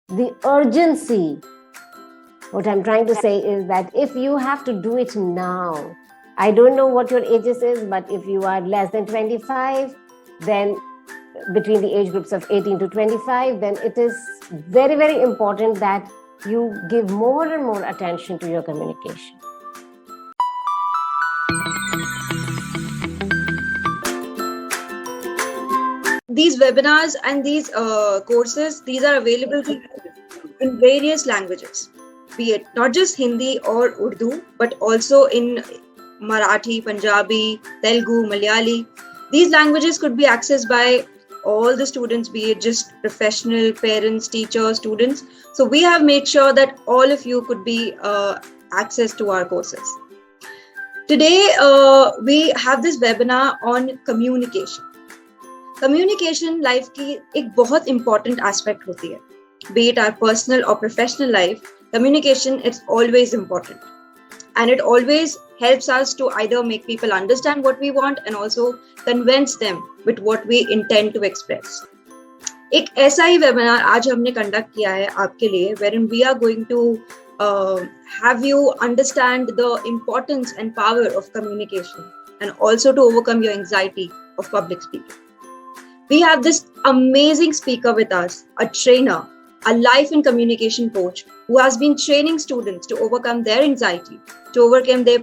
the urgency. What I'm trying to say is that if you have to do it now, I don't know what your ages is, but if you are less than 25, then between the age groups of 18 to 25, then it is very, very important that you give more and more attention to your communication. These webinars and these courses, these are available to you in various languages, be it not just Hindi or Urdu, but also in Marathi, Punjabi, Telugu, Malayali. These languages could be accessed by all the students, be it just professional, parents, teachers, students. So we have made sure that all of you could be access to our courses. Today, we have this webinar on communication. Communication life की एक बहुत important aspect होती है. Be it our personal or professional life, communication is always important. And it always helps us to either make people understand what we want and also convince them with what we intend to express. एक ऐसा ही webinar आज हमने conduct किया है आपके लिए, wherein we are going to have you understand the importance and power of communication and also to overcome your anxiety of public speaking. We have this amazing speaker with us, a trainer, a life and communication coach who has been training students to overcome their anxiety, to overcome their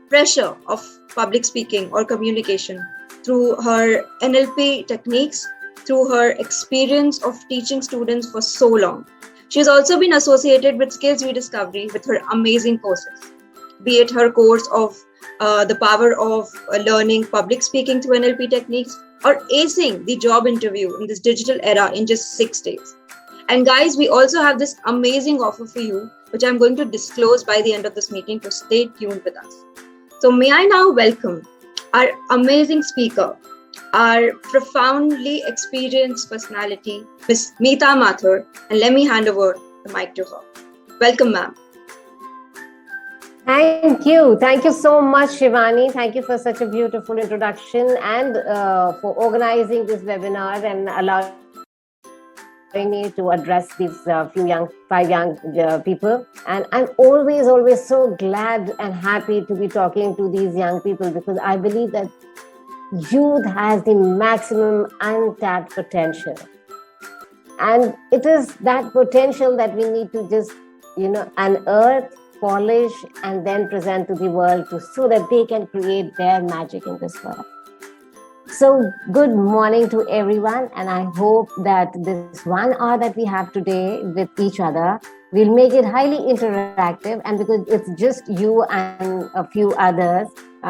pressure of public speaking or communication through her NLP techniques, through her experience of teaching students for so long. She has also been associated with SkillsRediscovery with her amazing courses, be it her course of the power of learning public speaking through NLP techniques or acing the job interview in this digital era in just 6 days. And guys, we also have this amazing offer for you, which I'm going to disclose by the end of this meeting, so stay tuned with us. So may I now welcome our amazing speaker, our profoundly experienced personality, Ms. Meeta Mathur, and let me hand over the mic to her. Welcome, ma'am. Thank you. Thank you so much, Shivani. Thank you for such a beautiful introduction and for organizing this webinar and allowing me to address these five young people. And I'm always so glad and happy to be talking to these young people because I believe that youth has the maximum untapped potential. And it is that potential that we need to just, unearth, polish, and then present to the world so that they can create their magic in this world. So good morning to everyone, and I hope that this 1 hour that we have today with each other will make it highly interactive, and because it's just you and a few others,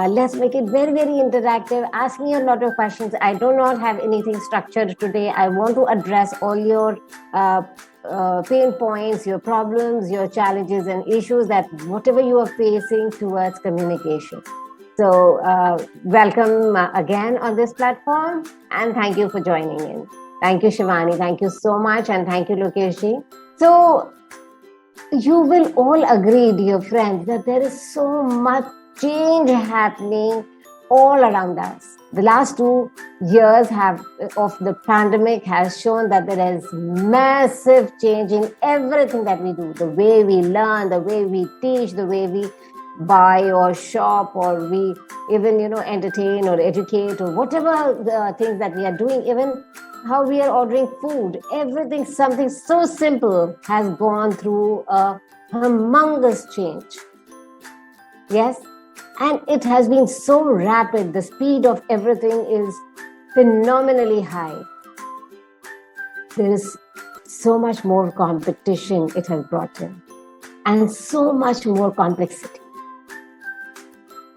let's make it very, very interactive. Ask me a lot of questions. I do not have anything structured today. I want to address all your pain points, your problems, your challenges and issues, that whatever you are facing towards communication. So welcome again on this platform, and thank you for joining in. Thank you, Shivani. Thank you so much, and thank you, Lokeshji. So you will all agree, dear friends, that there is so much change happening all around us. The last 2 years of the pandemic has shown that there is massive change in everything that we do. The way we learn, the way we teach, the way we buy or shop, or we even, entertain or educate, or whatever the things that we are doing, even how we are ordering food, everything, something so simple has gone through a humongous change. Yes. And it has been so rapid. The speed of everything is phenomenally high. There is so much more competition it has brought in, and so much more complexity.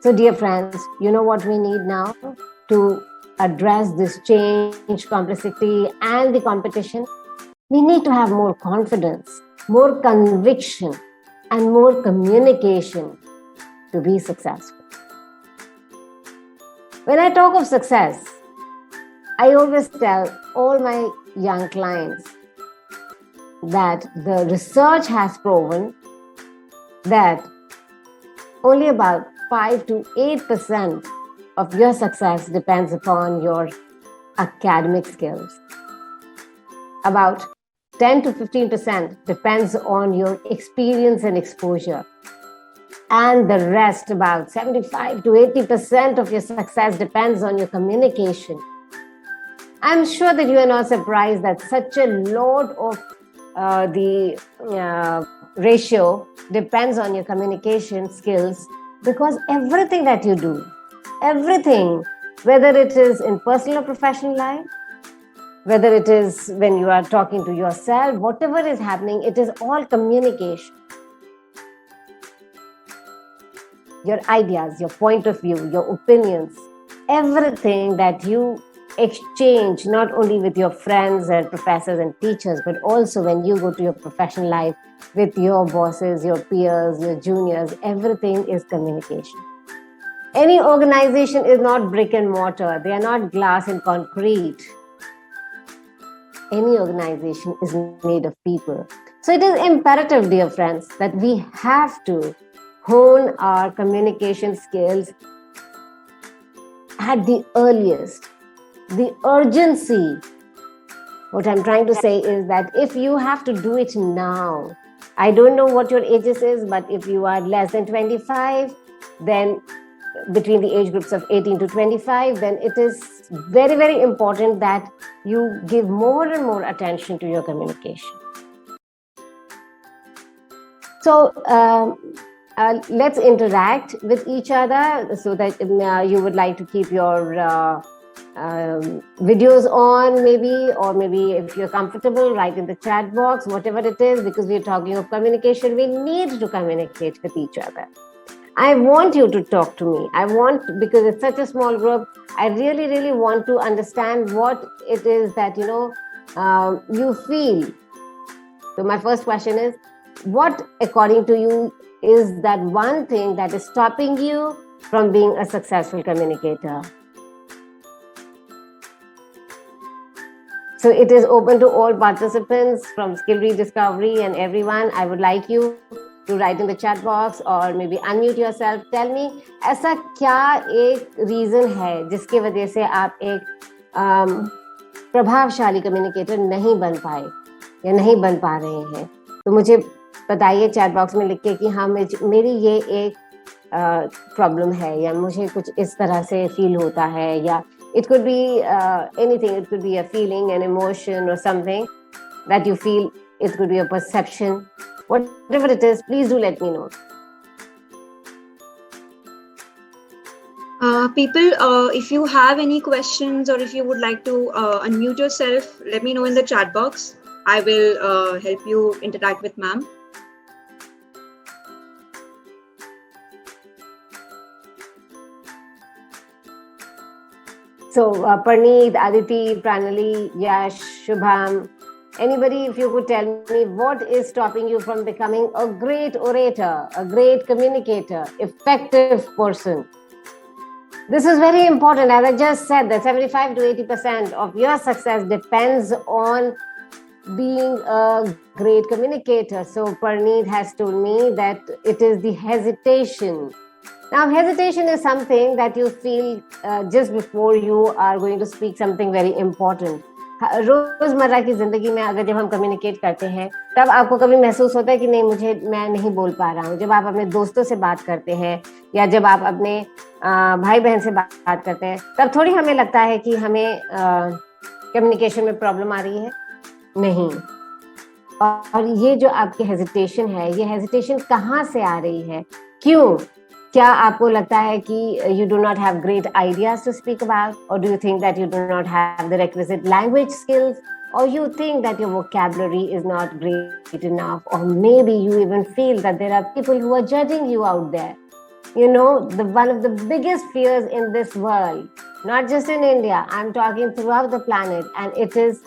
So dear friends, you know what we need now to address this change, complexity, and the competition? We need to have more confidence, more conviction, and more communication to be successful. When I talk of success, I always tell all my young clients that the research has proven that only about 5 to 8% of your success depends upon your academic skills. About 10 to 15% depends on your experience and exposure. And the rest, about 75 to 80% of your success depends on your communication. I'm sure that you are not surprised that such a lot of the ratio depends on your communication skills, because everything that you do, everything, whether it is in personal or professional life, whether it is when you are talking to yourself, whatever is happening, it is all communication. Your ideas, your point of view, your opinions, everything that you exchange, not only with your friends and professors and teachers, but also when you go to your professional life with your bosses, your peers, your juniors, everything is communication. Any organization is not brick and mortar. They are not glass and concrete. Any organization is made of people. So it is imperative, dear friends, that we have to hone our communication skills at the earliest. The urgency, what I'm trying to say is that if you have to do it now, I don't know what your ages is, but if you are less than 25, then between the age groups of 18 to 25, then it is very, very important that you give more and more attention to your communication. So let's interact with each other, so that you would like to keep your videos on, maybe, or maybe if you're comfortable, write in the chat box, whatever it is, because we're talking of communication. We need to communicate with each other. I want you to talk to me. Because it's such a small group, I really, really want to understand what it is that, you feel. So my first question is, what, according to you, is that one thing that is stopping you from being a successful communicator? So it is open to all participants from Skill Rediscovery and everyone. I would like you to write in the chat box or maybe unmute yourself. Tell me, ऐसा क्या एक reason है जिसकी वजह से आप एक प्रभावशाली communicator नहीं बन पाए या नहीं बन पा रहे हैं? तो मुझे बताइए चैट बॉक्स में लिख के कि हाँ, मेरी ये एक प्रॉब्लम है, या मुझे कुछ इस तरह से फील होता है, या it could be anything. It could be a feeling, an emotion, or something that you feel. It could be a perception. Whatever it is, please do let me know. People, if you have any questions or if you would like to unmute yourself, let me know in the chat box. I will help you interact with ma'am. So, Parneet, Aditi, Pranali, Yash, Shubham, anybody, if you could tell me what is stopping you from becoming a great orator, a great communicator, effective person? This is very important. As I just said, that 75 to 80% of your success depends on being a great communicator. So Parneet has told me that it is the hesitation. Now, hesitation is something that you feel just before you are going to speak something very important. रोजमर्रा की जिंदगी में अगर जब हम communicate करते हैं, तब आपको कभी महसूस होता है कि नहीं, मैं नहीं बोल पा रहा हूँ. जब आप अपने दोस्तों से बात करते हैं या जब आप अपने भाई बहन से बात करते हैं, तब थोड़ी हमें लगता है कि हमें कम्युनिकेशन में प्रॉब्लम आ रही है. नहीं. और ये जो आपकी हेजिटेशन है, ये हेजिटेशन कहाँ से आ रही है? क्यों? क्या आपको लगता है कि you do not have great ideas to speak about, or do you think that you do not have the requisite language skills, or you think that your vocabulary is not great enough, or maybe you even feel that there are people who are judging you out there? You know, one of the biggest fears in this world, not just in India, I'm talking throughout the planet, and it is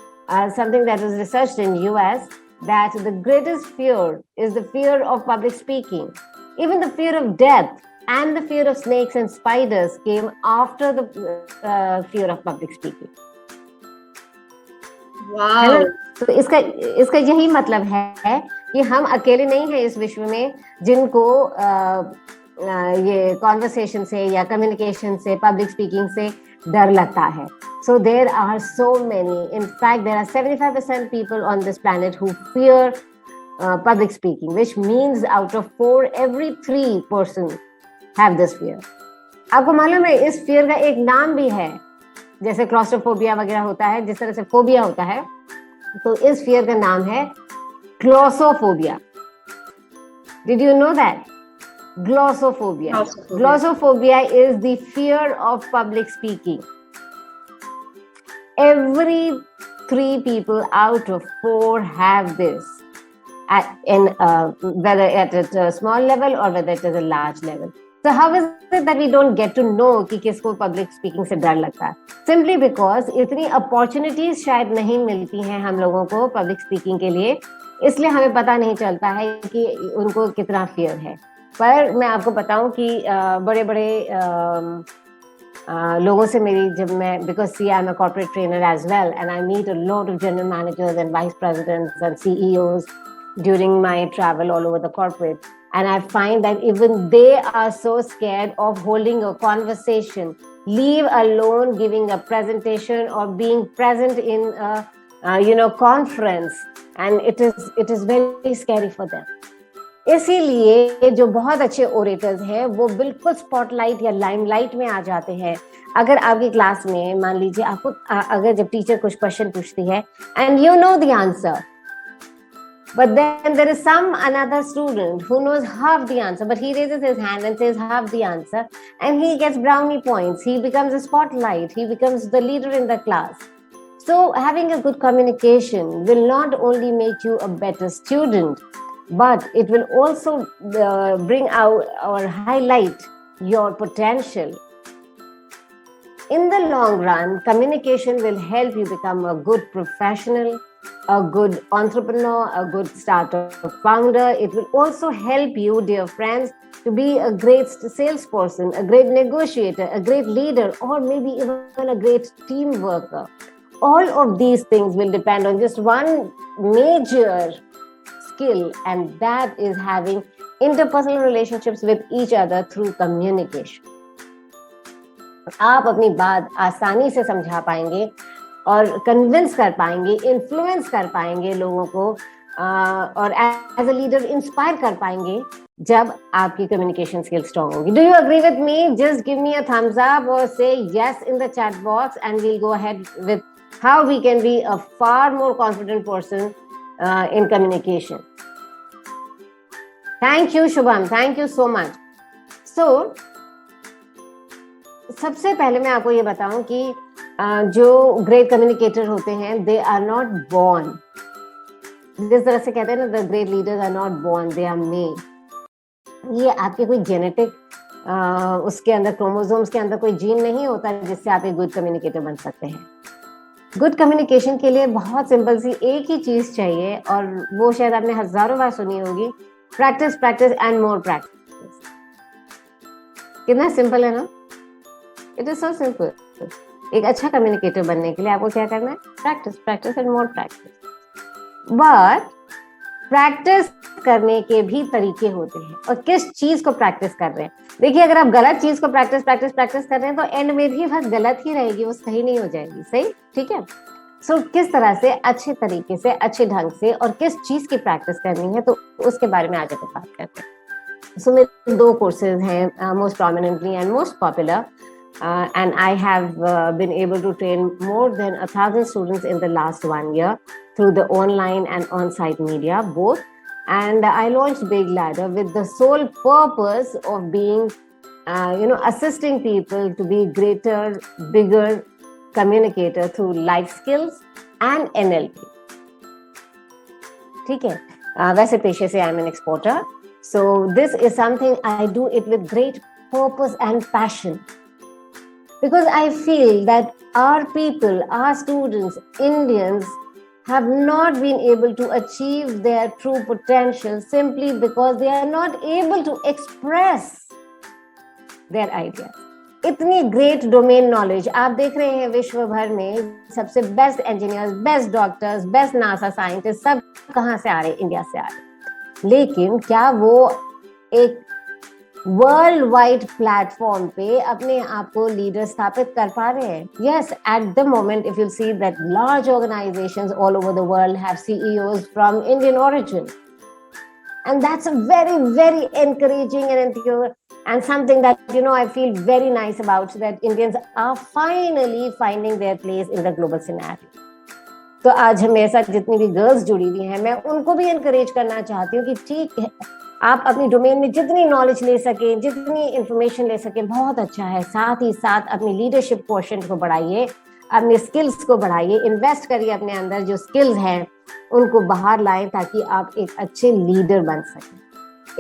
something that was researched in US, that the greatest fear is the fear of public speaking. Even the fear of death and the fear of snakes and spiders came after the fear of public speaking. Wow. तो इसका यही मतलब है कि हम अकेले नहीं हैं इस विश्व में जिनको ये कॉन्वर्सेशन से या कम्युनिकेशन से, पब्लिक स्पीकिंग से डर लगता है. So there are so many. In fact, there are 75% people on this planet who fear public speaking, which means out of 4, every 3 person have this fear. आपको मालूम है इस fear का एक नाम भी है, जैसे क्लॉस्ट्रोफोबिया वगैरह होता है, जिस तरह से फोबिया होता है, तो इस fear का नाम है glossophobia. Did you know that? Glossophobia. Glossophobia is the fear of public speaking. Every 3 people out of 4 have this, whether at a small level or whether it is a large level. So how is it that we don't get to know कि किसको public speaking से डर लगता है? Simply because इतनी opportunities शायद नहीं मिलती हैं हम लोगों को public speaking के लिए, इसलिए हमें पता नहीं चलता है कि उनको कितना fear है. पर मैं आपको बताऊं कि बड़े-बड़े लोगों से मेरी जब मैं, because see I'm a corporate trainer as well and I meet a lot of general managers and vice presidents and CEOs during my travel all over the corporate, and I find that even they are so scared of holding a conversation, leave alone giving a presentation or being present in a conference, and it is very scary for them. इसीलिए जो बहुत अच्छे orators हैं वो बिल्कुल spotlight या limelight में आ जाते हैं. अगर आपकी क्लास में मान लीजिए आपको अगर जब टीचर कुछ क्वेश्चन पूछती है and you know the answer, but then there is some another student who knows half the answer, but he raises his hand and says half the answer and he gets brownie points, he becomes a spotlight, he becomes the leader in the class. So having a good communication will not only make you a better student, but it will also bring out or highlight your potential. In the long run, communication will help you become a good professional, a good entrepreneur, a good startup founder. It will also help you, dear friends, to be a great salesperson, a great negotiator, a great leader, or maybe even a great team worker. All of these things will depend on just one major skill, and that is having interpersonal relationships with each other through communication. आप अपनी बात आसानी से समझा पाएंगे और convince कर पाएंगे, इन्फ्लुएंस कर पाएंगे लोगों को, और एज अ लीडर इंस्पायर कर पाएंगे जब आपकी कम्युनिकेशन स्किल स्ट्रांग होगी. Do you agree with me? Just give me a thumbs up और say yes in the chat box and we'll go ahead with how we can be a far more confident person in communication. Thank you, Shubham. Thank you so much. So, सबसे पहले मैं आपको ये बताऊं कि जो great communicator होते हैं, they are not born. जिस तरह से कहते हैं ना, the great leaders are not born, they are made. ये आपके कोई जेनेटिक उसके अंदर क्रोमोसोम्स के अंदर कोई जीन नहीं होता जिससे आप एक गुड कम्युनिकेटर बन सकते हैं. गुड कम्युनिकेशन के लिए बहुत सिंपल सी एक ही चीज चाहिए, और वो शायद आपने हजारों बार सुनी होगी, practice practice and more practice. कितना सिंपल है ना? It is so simple. एक अच्छा कम्युनिकेटर बनने के लिए आपको क्या करना है? Practice practice and more practice. But practice करने के भी तरीके होते हैं, और किस चीज को प्रैक्टिस कर रहे हैं. देखिए, अगर आप गलत चीज को प्रैक्टिस प्रैक्टिस प्रैक्टिस कर रहे हैं तो एंड में भी बस गलत ही रहेगी, वो सही नहीं हो जाएगी. सही, ठीक है. सो किस तरह से अच्छे तरीके से, अच्छे ढंग से, और किस चीज की प्रैक्टिस करनी है, तो उसके बारे में आज हम बात करते हैं. सो मेरे 2 कोर्सेज हैं, most prominently and most popular, and I have been able to train more than 1,000 students in the last 1 year through the online and on-site media both. And I launched Big Ladder with the sole purpose of being, assisting people to be greater, bigger communicator through life skills and NLP. ठीक है. वैसे पेशे से I'm an exporter, so this is something I do it with great purpose and passion. Because I feel that our people, our students, Indians, have not been able to achieve their true potential simply because they are not able to express their ideas. इतनी great domain knowledge आप देख रहे हैं विश्व भर में, सबसे best engineers, best doctors, best NASA scientist, सब कहाँ से आ रहे हैं? इंडिया से आ रहे हैं. लेकिन क्या वो एक वर्ल्ड वाइड प्लेटफॉर्म पे अपने आप को लीडर स्थापित कर पा रहे हैं. Yes, at the moment, if you'll see that large organizations all over the world have CEOs from Indian origin. And that's a very, very encouraging and something that, I feel very nice about, so that Indians are finally finding their place in the global scenario. तो आज मेरे साथ जितनी भी girls जुड़ी हुई हैं, मैं उनको भी एनकरेज करना चाहती हूँ कि ठीक है, आप अपनी डोमेन में जितनी नॉलेज ले सकें, जितनी इंफॉर्मेशन ले सकें, बहुत अच्छा है. साथ ही साथ अपनी लीडरशिप क्वोशेंट को बढ़ाइए, अपने स्किल्स को बढ़ाइए, इन्वेस्ट करिए अपने अंदर. जो स्किल्स हैं उनको बाहर लाएं ताकि आप एक अच्छे लीडर बन सकें.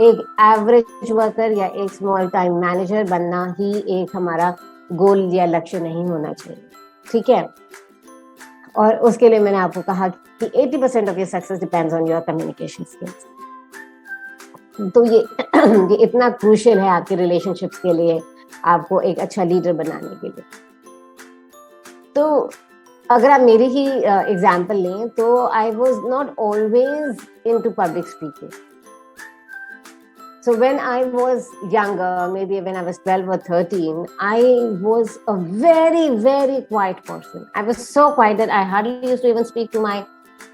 एक एवरेज वर्कर या एक स्मॉल टाइम मैनेजर बनना ही एक हमारा गोल या लक्ष्य नहीं होना चाहिए. ठीक है. और उसके लिए मैंने आपको कहा कि 80% of your success depends on your communication skills. तो ये इतना क्रूशियल है आपके रिलेशनशिप्स के लिए, आपको एक अच्छा लीडर बनाने के लिए. तो अगर आप मेरी ही एग्जांपल लें तो I was not always into public speaking. So when I was younger, maybe when I was 12 or 13, I was a very, very quiet person. I was so quiet that I hardly used to even speak to my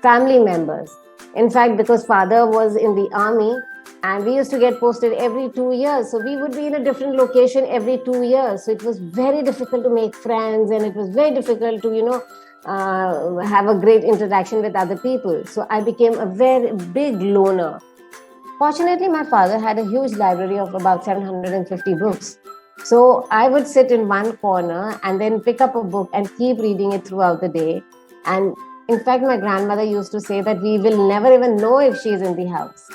family members. In fact, because father was in the army and we used to get posted every 2 years. So we would be in a different location every 2 years. So it was very difficult to make friends, and it was very difficult to, have a great interaction with other people. So I became a very big loner. Fortunately, my father had a huge library of about 750 books. So I would sit in one corner and then pick up a book and keep reading it throughout the day. And in fact, my grandmother used to say that we will never even know if she's in the house.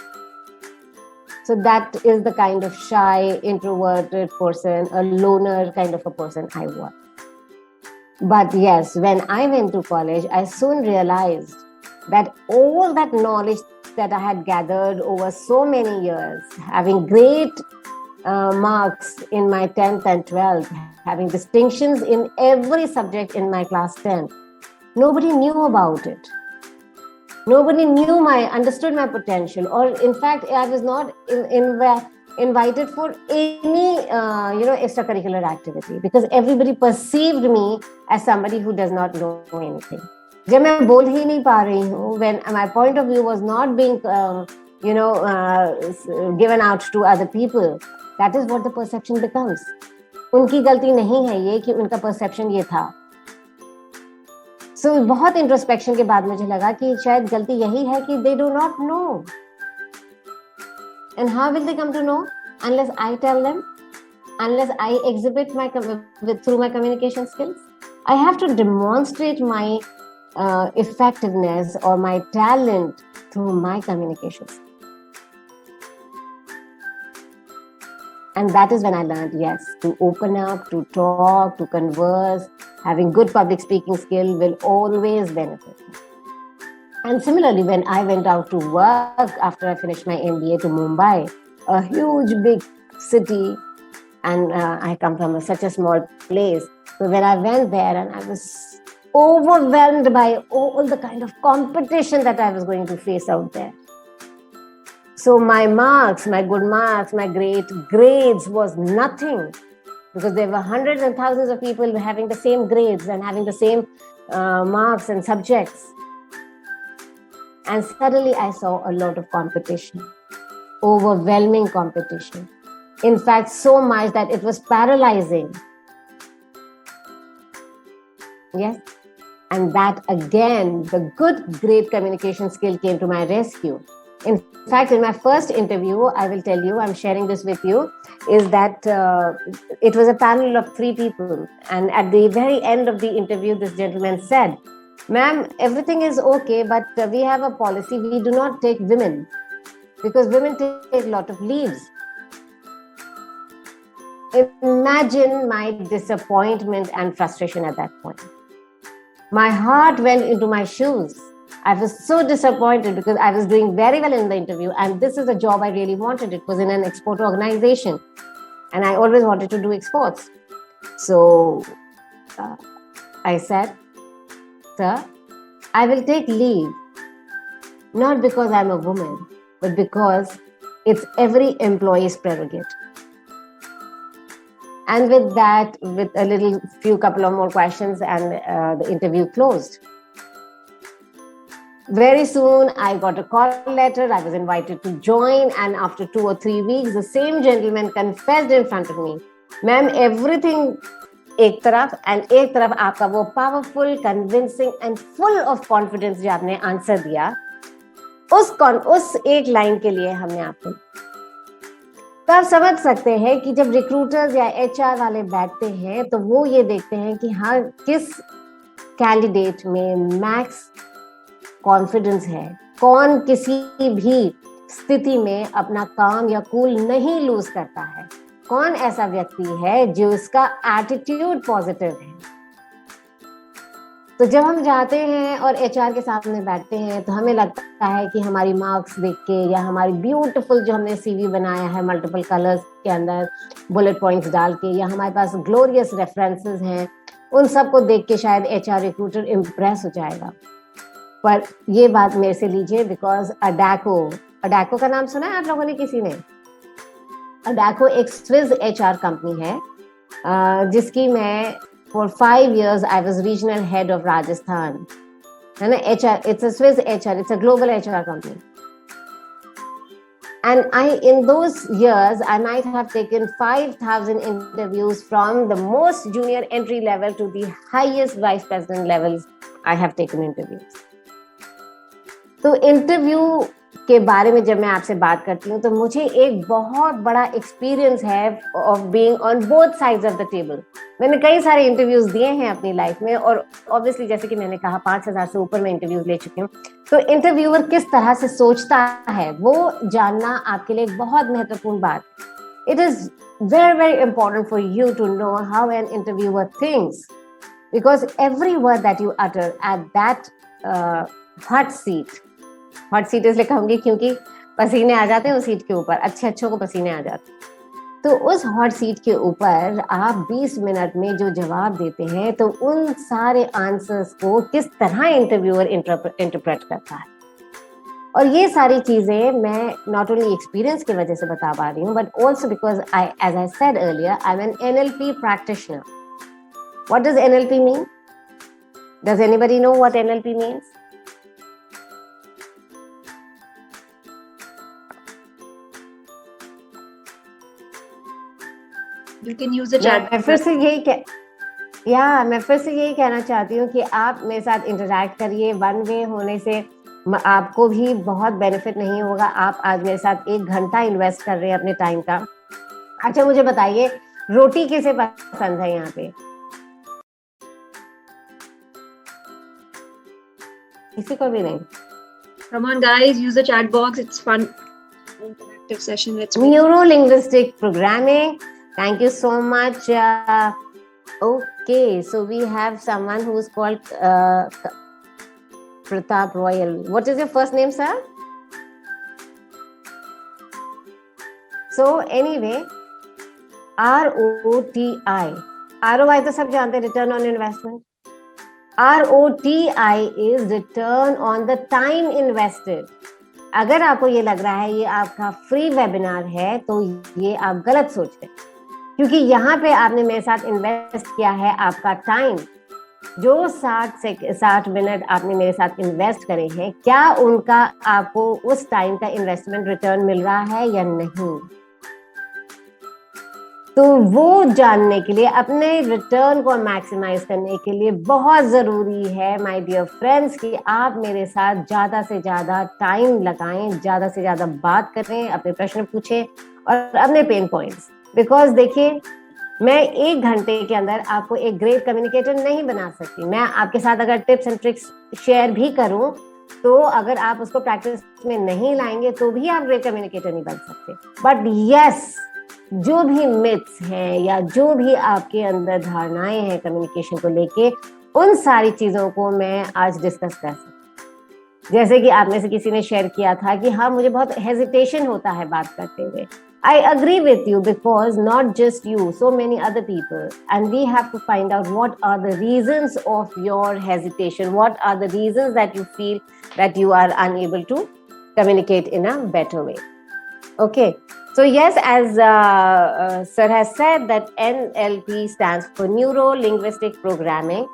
So that is the kind of shy, introverted person, a loner kind of a person I was. But yes, when I went to college, I soon realized that all that knowledge that I had gathered over so many years, having great marks in my 10th and 12th, having distinctions in every subject in my class 10, nobody knew about it. Nobody understood my potential, or in fact, I was not invited for any extracurricular activity, because everybody perceived me as somebody who does not know anything. जब मैं बोल ही नहीं पा रही हूँ, when my point of view was not being given out to other people, that is what the perception becomes. उनकी गलती नहीं है ये कि उनका perception ये था. So बहुत इंट्रोस्पेक्शन के बाद मुझे लगा कि शायद गलती यही है कि they do not know. And how will they come to know? Unless I tell them, unless I exhibit through my communication skills. I have to demonstrate my effectiveness or my talent through my communications. And that is when I learned, yes, to open up, to talk, to converse, having good public speaking skill will always benefit me. And similarly, when I went out to work after I finished my MBA to Mumbai, a huge big city, and I come from such a small place. So when I went there, and I was overwhelmed by all the kind of competition that I was going to face out there. So my marks, my good marks, my great grades was nothing, because there were hundreds and thousands of people having the same grades and having the same marks and subjects. And suddenly I saw a lot of competition, overwhelming competition. In fact, so much that it was paralyzing. Yes. And that again, the good, great communication skill came to my rescue. In fact, in my first interview, I will tell you, I'm sharing this with you, is that it was a panel of 3 people. And at the very end of the interview, this gentleman said, "Ma'am, everything is okay, but we have a policy. We do not take women because women take a lot of leaves." Imagine my disappointment and frustration at that point. My heart went into my shoes. I was so disappointed because I was doing very well in the interview, and this is a job I really wanted. It was in an export organization, and I always wanted to do exports. So I said, "Sir, I will take leave, not because I'm a woman, but because it's every employee's prerogative. And with that, with a couple of more questions, and the interview closed. Very soon, I got a call letter. I was invited to join, and after 2 or 3 weeks, the same gentleman confessed in front of me, "Ma'am, everything एक तरफ and एक तरफ आपका वो powerful, convincing and full of confidence जो आपने answer दिया, उस एक लाइन के लिए हमने आपको।" तो आप समझ सकते हैं कि जब रिक्रूटर्स या HR वाले बैठते हैं तो वो ये देखते हैं कि हाँ, किस कैंडिडेट में मैक्स कॉन्फिडेंस है, कौन किसी भी स्थिति में अपना काम या कूल नहीं लूज करता है, कौन ऐसा व्यक्ति है जो इसका एटीट्यूड पॉजिटिव है। तो जब हम जाते हैं और HR के सामने बैठते हैं तो हमें लगता है कि हमारी मार्क्स देख के या हमारी ब्यूटीफुल जो हमने CV बनाया है मल्टीपल कलर्स के अंदर बुलेट पॉइंट्स डाल के, या हमारे पास ग्लोरियस रेफरेंसेस हैं, उन सबको देख के शायद HR रिक्रूटर इम्प्रेस हो जाएगा। पर ये बात मेरे से लीजिए, बिकॉज अडाको का नाम सुना है आप लोगों ने किसी ने? अडाको एक स्विस HR कंपनी है, जिसकी मैं for 5 years I was regional head of Rajasthan. है ना? HR, it's a Swiss HR, it's a global HR company. And in those years, I might have taken 5,000 interviews from the most junior entry level to the highest vice president levels. I have taken interviews. तो interview के बारे में जब मैं आपसे बात करती हूँ तो मुझे एक बहुत बड़ा एक्सपीरियंस है of being on both sides of the table. मैंने कई सारे इंटरव्यूज दिए हैं अपनी लाइफ में, और ऑब्वियसली जैसे कि मैंने कहा 5,000 से ऊपर मैं इंटरव्यूज ले चुकी हूँ। तो इंटरव्यूअर किस तरह से सोचता है वो जानना आपके लिए एक बहुत महत्वपूर्ण बात। It is very, very important for you to know how an interviewer thinks, because every word that you utter at that hot seat इसलिए कहूंगी क्योंकि पसीने आ जाते हैं उस सीट के ऊपर, अच्छों को पसीने आ जाते हैं। तो उस हॉट सीट के ऊपर आप 20 मिनट में जो जवाब देते हैं तो उन सारे आंसर्स को किस तरह इंटरव्यूअर इंटरप्रेट करता है। और ये सारी चीजें मैं नॉट ओनली एक्सपीरियंस की वजह से बता पा रही हूँ, but also because as I said earlier, I am an NLP practitioner. What does NLP mean? Does anybody know what NLP means? You can use the chat. मैं फिर से यही कहना चाहती हूँ कि आप मेरे साथ इंटरैक्ट करिए। वन वे होने से आपको भी बहुत बेनिफिट नहीं होगा। आप आज मेरे साथ 1 घंटा इन्वेस्ट कर रहे हैं अपने टाइम का। अच्छा, मुझे बताइए, रोटी किसे पसंद है यहाँ पे? किसी को भी नहीं? Come on guys, use the chat box. It's fun. Interactive session. Let's go. Neuro-linguistic programming. Thank you so much. Okay, so we have someone who is called Pratap Royal. What is your first name, sir? So anyway, ROTI. ROI तो सब जानते हैं, return on investment. ROTI is return on the time invested. अगर आपको ये लग रहा है ये आपका फ्री वेबिनार है तो ये आप गलत सोच रहे हैं, क्योंकि यहाँ पे आपने मेरे साथ इन्वेस्ट किया है आपका टाइम। जो 60 मिनट आपने मेरे साथ इन्वेस्ट करे हैं, क्या उनका आपको उस टाइम का इन्वेस्टमेंट रिटर्न मिल रहा है या नहीं? तो वो जानने के लिए, अपने रिटर्न को मैक्सिमाइज करने के लिए बहुत जरूरी है माय डियर फ्रेंड्स कि आप मेरे साथ ज्यादा से ज्यादा टाइम लगाएं, ज्यादा से ज्यादा बात करें, अपने प्रश्न पूछें और अपने पेन पॉइंट्स। बिकॉज देखिए, मैं 1 घंटे के अंदर आपको एक ग्रेट कम्युनिकेटर नहीं बना सकती। मैं आपके साथ अगर टिप्स एंड ट्रिक्स शेयर भी करूं तो अगर आप उसको प्रैक्टिस में नहीं लाएंगे तो भी आप ग्रेट कम्युनिकेटर नहीं बन सकते। बट यस, जो भी मिथ्स हैं या जो भी आपके अंदर धारणाएं हैं कम्युनिकेशन को लेके, उन सारी चीजों को मैं आज डिस्कस कर सकती। जैसे कि आप में से किसी ने शेयर किया था कि हाँ, मुझे बहुत हेजिटेशन होता है बात करते हुए। I agree with you, because not just you, so many other people, and we have to find out what are the reasons of your hesitation, what are the reasons that you feel that you are unable to communicate in a better way. Okay. So yes, as Sir has said, that NLP stands for Neuro Linguistic Programming.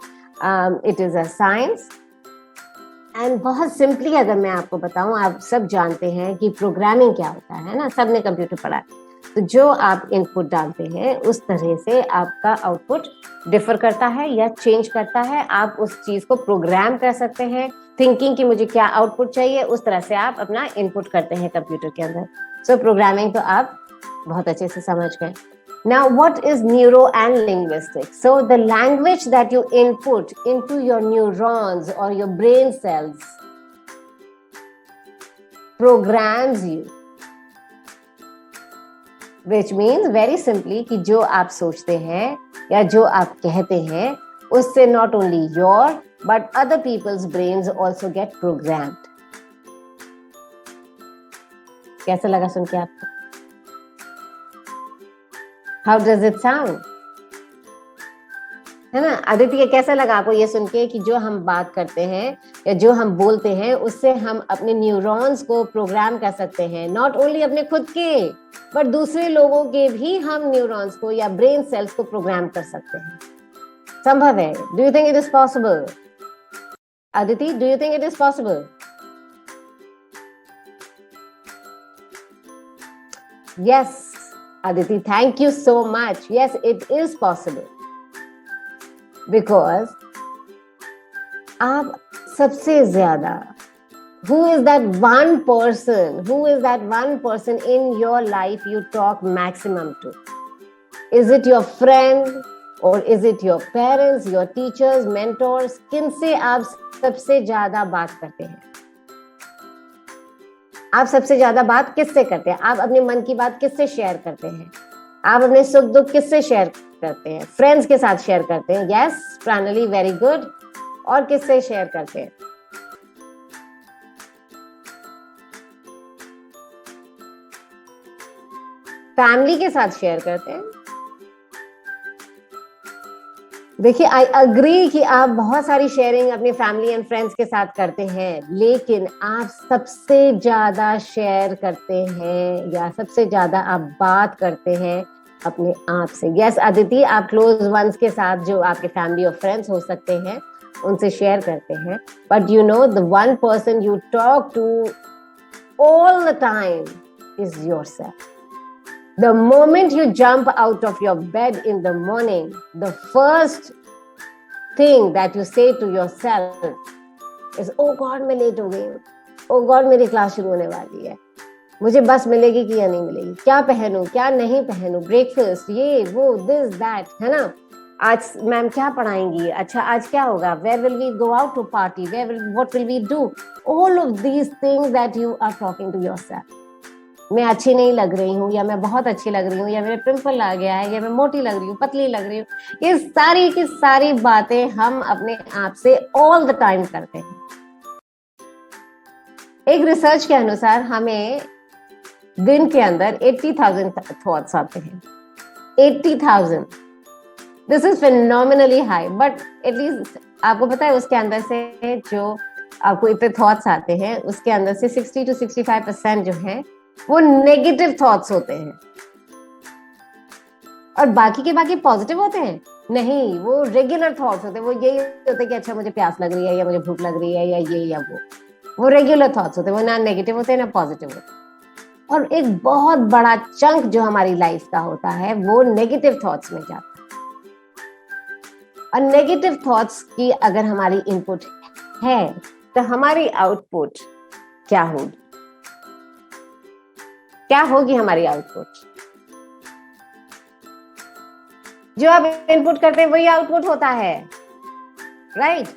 It is a science. And बहुत simply अगर मैं आपको बताऊं, आप सब जानते हैं कि प्रोग्रामिंग क्या होता है ना, सबने कंप्यूटर पढ़ा है। तो जो आप इनपुट डालते हैं उस तरह से आपका आउटपुट डिफर करता है या चेंज करता है। आप उस चीज को प्रोग्राम कर सकते हैं, थिंकिंग कि मुझे क्या आउटपुट चाहिए, उस तरह से आप अपना इनपुट करते हैं कंप्यूटर के अंदर। सो प्रोग्रामिंग तो आप बहुत अच्छे से समझ गए। Now, what is neuro and linguistics? So, the language that you input into your neurons or your brain cells programs you, which means very simply कि जो आप सोचते हैं या जो आप कहते हैं उससे not only your but other people's brains also get programmed. कैसा लगा सुन के आपको? How does it sound? है ना आदित्य, कैसा लगा आपको ये सुन के कि जो हम बात करते हैं या जो हम बोलते हैं उससे हम अपने न्यूरॉन्स को प्रोग्राम कर सकते हैं, नॉट ओनली अपने खुद के बट दूसरे लोगों के भी हम न्यूरॉन्स को या ब्रेन सेल्स को प्रोग्राम कर सकते हैं। संभव है? Do you think it is possible? Aditya, do you think it is possible? Yes Aditi, thank you so much. Yes, it is possible. Because आप सबसे ज्यादा, who is that one person in your life you talk maximum to? Is it your friend or is it your parents, your teachers, mentors? किनसे आप सबसे ज्यादा बात करते हैं? आप सबसे ज्यादा बात किससे करते हैं? आप अपने मन की बात किससे शेयर करते हैं? आप अपने सुख दुख किससे शेयर करते हैं? फ्रेंड्स के साथ शेयर करते हैं। यस प्राणली, वेरी गुड। और किससे शेयर करते हैं? फैमिली के साथ शेयर करते हैं। देखिए, आई अग्री कि आप बहुत सारी शेयरिंग अपनी फैमिली एंड फ्रेंड्स के साथ करते हैं, लेकिन आप सबसे ज्यादा शेयर करते हैं या सबसे ज्यादा आप बात करते हैं अपने आप से। यस आदिति, आप क्लोज वंस के साथ जो आपके फैमिली और फ्रेंड्स हो सकते हैं उनसे शेयर करते हैं, but you know the one person you talk to all the time is yourself. The moment you jump out of your bed in the morning, the first thing that you say to yourself is, "Oh God, मैं late हो गई हूँ। Oh God, मेरी class शुरू होने वाली है। मुझे बस मिलेगी कि या नहीं मिलेगी? क्या पहनूं, क्या नहीं पहनूं? ब्रेकफास्ट, ये वो, दिस दैट, है ना? आज मैम क्या पढ़ाएंगी? अच्छा आज क्या होगा? Where will we go out to party? What will we do?" All of these things that you are talking to yourself. मैं अच्छी नहीं लग रही हूँ, या मैं बहुत अच्छी लग रही हूँ, या मेरे पिंपल आ गया है, या मैं मोटी लग रही हूँ, पतली लग रही हूँ। ये सारी की सारी बातें हम अपने आप से ऑल द टाइम करते हैं। एक रिसर्च के अनुसार हमें दिन के अंदर 80,000 थॉट्स आते हैं। 80,000, this is phenomenally high, but at least आपको पता है उसके अंदर से जो आपको इतने थॉट्स आते हैं उसके अंदर से 60 to 65% जो है वो नेगेटिव थॉट्स होते हैं, और बाकी के बाकी पॉजिटिव होते हैं? नहीं, वो रेगुलर थॉट्स होते हैं। वो यही होते हैं कि अच्छा मुझे प्यास लग रही है, या मुझे भूख लग रही है, या ये या वो रेगुलर थॉट्स होते हैं। वो ना नेगेटिव होते हैं ना पॉजिटिव होते हैं। और एक बहुत बड़ा चंक जो हमारी लाइफ का होता है वो नेगेटिव थॉट्स में जाता है। और नेगेटिव थॉट्स की अगर हमारी इनपुट है तो हमारी आउटपुट क्या होगी? क्या होगी हमारी आउटपुट? जो आप इनपुट करते हैं वही आउटपुट होता है, राइट?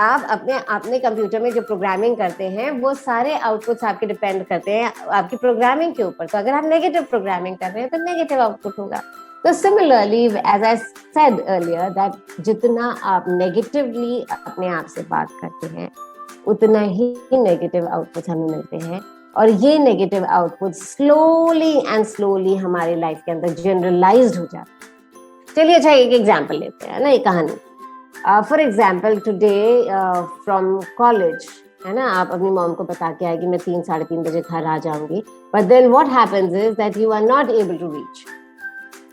आप अपने कंप्यूटर में जो प्रोग्रामिंग करते हैं वो सारे आउटपुट्स आपके डिपेंड करते हैं आपकी प्रोग्रामिंग के ऊपर। तो अगर आप नेगेटिव प्रोग्रामिंग कर रहे हैं तो नेगेटिव आउटपुट होगा। तो similarly as I said earlier that जितना आप नेगेटिवली अपने आप से बात करते हैं उतना ही नेगेटिव आउटपुट हमें मिलते हैं, और ये negative output slowly and slowly हमारी लाइफ के अंदर जनरलाइज्ड हो जाता है। चलिए अच्छा एक एग्जांपल लेते हैं ना, एक कहानी। For example today from college है ना, आप अपनी मॉम को बता के आए कि मैं 3 साढ़े 3 बजे घर आ जाऊंगी, but then what happens is that you are not able to reach,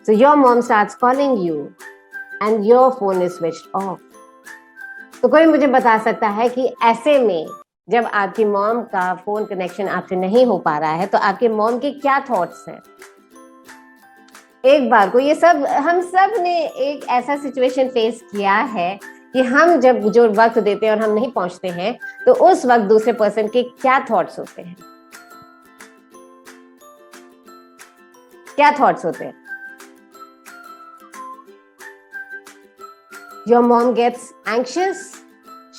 so your mom starts calling you and your phone is switched off. तो कोई मुझे बता सकता है कि ऐसे में जब आपकी मॉम का फोन कनेक्शन आपसे नहीं हो पा रहा है तो आपके मॉम के क्या थॉट्स हैं? एक बार को ये सब हम सब ने एक ऐसा सिचुएशन फेस किया है कि हम जब जो वक्त देते हैं और हम नहीं पहुंचते हैं तो उस वक्त दूसरे पर्सन के क्या थॉट्स होते हैं, क्या थॉट्स होते हैं? Your mom gets anxious,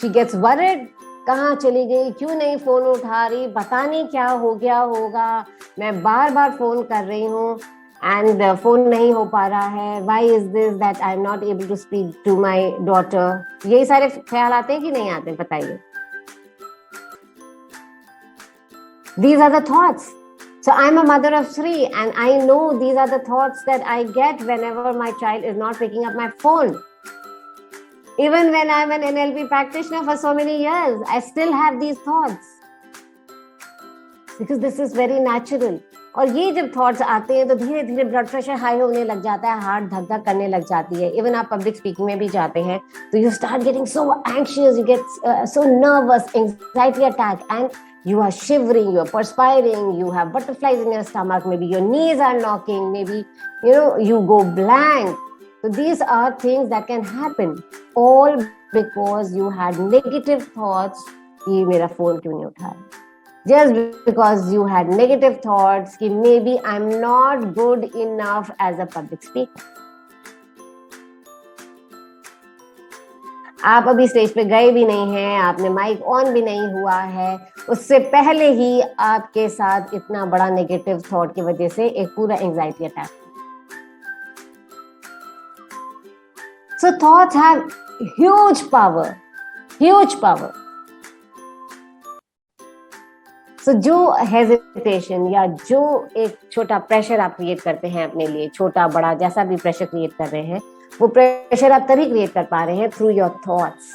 she gets worried, कहाँ चली गई, क्यों नहीं फोन उठा रही, पता नहीं क्या हो गया होगा, मैं बार बार फोन कर रही हूँ and फोन नहीं हो पा रहा है, why is this that I'm not able to speak to my daughter, यही सारे ख्याल आते हैं कि नहीं आते हैं, बताइए. These are the thoughts. So I'm a mother of 3 and I know these are the thoughts that I get whenever my child is not picking up my phone. Even when I'm an NLP practitioner for so many years, I still have these thoughts. Because this is very natural. और ये जब thoughts आते हैं तो धीरे धीरे blood pressure high होने लग जाता है, हार्ट धक धक करने लग जाती है. इवन आप पब्लिक स्पीकिंग में भी जाते हैं तो you start getting so anxious, you get so nervous, anxiety attack, and you are shivering, you are perspiring, you have butterflies in your stomach, maybe your knees are knocking, maybe you go blank. So these are things that can happen all because you had negative thoughts कि मेरा phone क्यों नहीं उठा रहा. Just because you had negative thoughts कि maybe I'm not good enough as a public speaker. आप अभी stage पे गए भी नहीं हैं, आपने माइक ऑन भी नहीं हुआ है, उससे पहले ही आपके साथ इतना बड़ा नेगेटिव थॉट की वजह से एक पूरा anxiety attack. So thoughts have huge power, huge power. So जो हेजिटेशन या जो एक छोटा प्रेशर आप क्रिएट करते हैं अपने लिए, छोटा बड़ा जैसा भी प्रेशर क्रिएट कर रहे हैं, वो प्रेशर आप तभी क्रिएट कर पा रहे हैं थ्रू योर थॉट्स.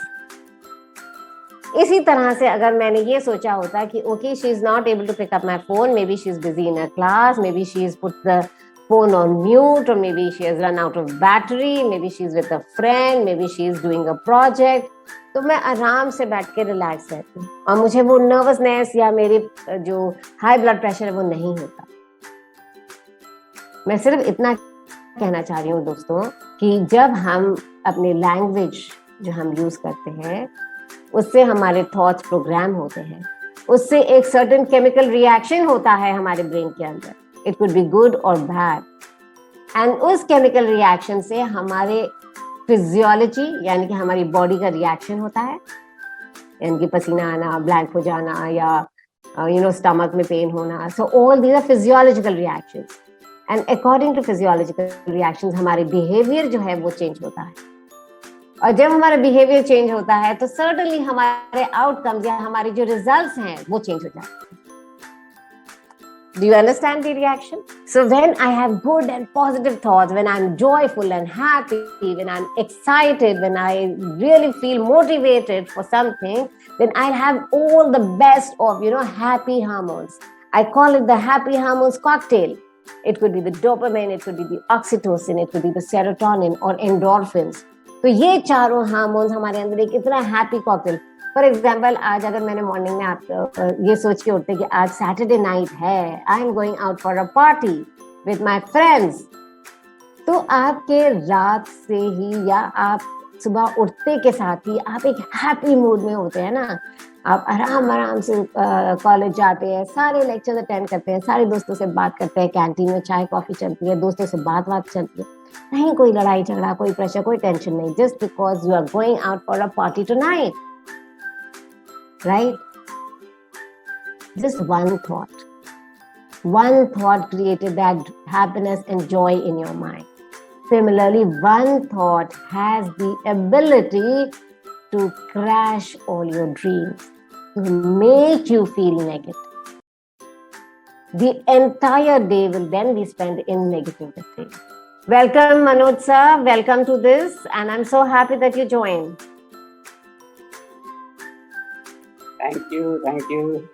इसी तरह से अगर मैंने ये सोचा होता कि okay she is not able to pick up my phone, maybe she is busy in a class, maybe she is put the phone on mute, और maybe she has run out of battery, maybe she is with a friend, maybe she is doing a project, तो मैं आराम से बैठ के relax रहती हूँ और मुझे वो नर्वसनेस या मेरे जो हाई ब्लड प्रेशर है वो नहीं होता. मैं सिर्फ इतना कहना चाह रही हूँ दोस्तों कि जब हम अपने लैंग्वेज जो हम यूज करते हैं उससे हमारे थॉट्स प्रोग्राम होते हैं, उससे एक सर्टेन केमिकल रिएक्शन होता है हमारे ब्रेन के अंदर, इट कुड बी गुड और बैड, एंड उस केमिकल रिएक्शन से हमारे फिजियोलॉजी यानी कि हमारी बॉडी का रिएक्शन होता है, यानी कि पसीना आना, ब्लैंक हो जाना, या स्टमक में पेन होना. So all these are physiological reactions, and according to physiological reactions हमारे बिहेवियर जो है वो चेंज होता है. और जब हमारा बिहेवियर चेंज होता है तो सर्टनली हमारे आउटकम्स या हमारे जो रिजल्ट्स हैं वो चेंज हो जाते हैं. Do you understand the reaction? So when I have good and positive thoughts, when I'm joyful and happy, when I'm excited, when I really feel motivated for something, then I'll have all the best of, happy hormones. I call it the happy hormones cocktail. It could be the dopamine, it could be the oxytocin, it could be the serotonin or endorphins. तो ये चारों hormones हमारे अंदर एक इतना happy cocktail. For example आज अगर मैंने मॉर्निंग में आप ये सोच के उठते कि आज सैटरडे नाइट है, I am going out for a party with my friends, तो आपके रात से ही या आप सुबह उठते के साथ ही आप एक हैप्पी मूड में होते हैं ना. आप आराम से कॉलेज जाते हैं, सारे लेक्चर्स अटेंड करते हैं, सारे दोस्तों से बात करते हैं, कैंटीन में चाय कॉफी चलती है, दोस्तों से बात चलती है, नहीं कोई लड़ाई झगड़ा, कोई प्रेशर, कोई टेंशन नहीं, just because you are going out for a party tonight, right? Just one thought created that happiness and joy in your mind. Similarly, one thought has the ability to crash all your dreams, to make you feel negative. The entire day will then be spent in negativity. Welcome, Manoj sir. Welcome to this, and I'm so happy that you joined. Thank you. Thank you.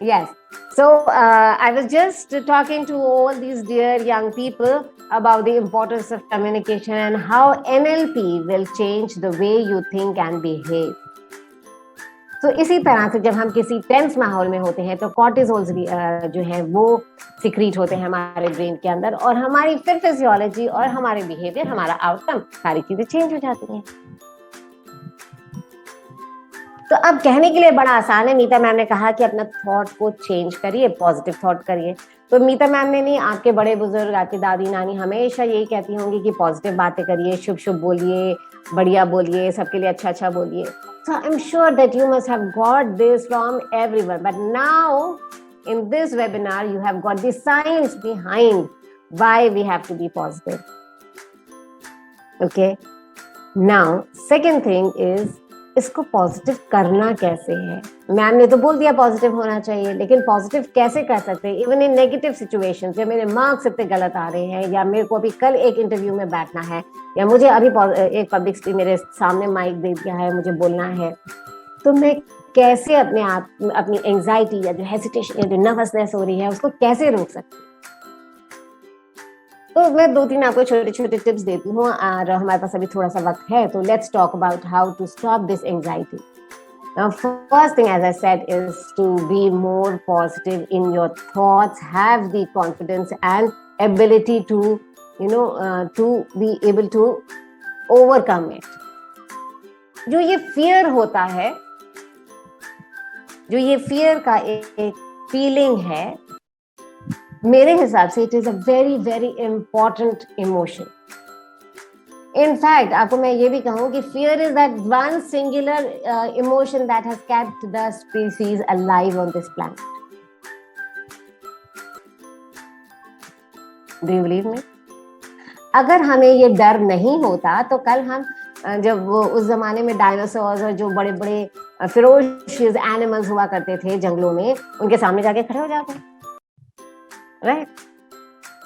Yes. So I was just talking to all these dear young people about the importance of communication and how NLP will change the way you think and behave. So इसी तरह से जब हम किसी tense माहौल में होते हैं तो कॉर्टिसोल्स भी जो है वो सिक्रीट होते हैं हमारे ब्रेन के अंदर और हमारी फिर फिजियोलॉजी और हमारे बिहेवियर, हमारा आउटकम, सारी चीजें चेंज हो जाती हैं। तो अब कहने के लिए बड़ा आसान है। मीता मैम ने कहा कि अपना थॉट को चेंज करिए, पॉजिटिव थॉट करिए। तो मीता मैम ने नहीं, आपके बड़े बुजुर्ग, आपकी दादी नानी हमेशा यही कहती होंगी कि पॉजिटिव बातें करिए, शुभ शुभ बोलिए, बढ़िया बोलिए, सबके लिए अच्छा अच्छा बोलिए। So I'm sure that you must have got this from everyone, but now in this webinar you have got the science behind why we have to be positive. Okay, now second thing is इसको positive करना कैसे है। Ma'am ने तो बोल दिया positive होना चाहिए, लेकिन पॉजिटिव कैसे कर सकते हैं इवन इन नेगेटिव सिचुएशन, जब मेरे मार्क्स इतने गलत आ रहे हैं, या मेरे को अभी कल एक इंटरव्यू में बैठना है, या मुझे अभी एक पब्लिक स्पीच मेरे सामने माइक दे दिया है, मुझे बोलना है, तो मैं कैसे अपने आप अपनी एंजाइटी या जो हेसिटेशन या जो नर्वसनेस हो रही है उसको कैसे रोक सकती हूँ। तो मैं 2-3 आपको छोटे छोटे टिप्स देती हूँ और हमारे पास अभी थोड़ा सा वक्त है, तो let's talk about how to stop this anxiety. Now, first thing, as I said, is to be more positive in your thoughts, have the confidence and ability to, to be able to overcome it. जो ये fear होता है, जो ये fear का एक feeling है, मेरे हिसाब से it is a very very important emotion. In fact, आपको मैं ये भी कहूँ कि fear is that one singular emotion that has kept the species alive on this planet. Do you believe me? अगर हमें ये डर नहीं होता तो कल हम जब वो उस जमाने में डायनासोर्स और जो बड़े बड़े ferocious animals हुआ करते थे जंगलों में, उनके सामने जाके खड़े हो जाते, right?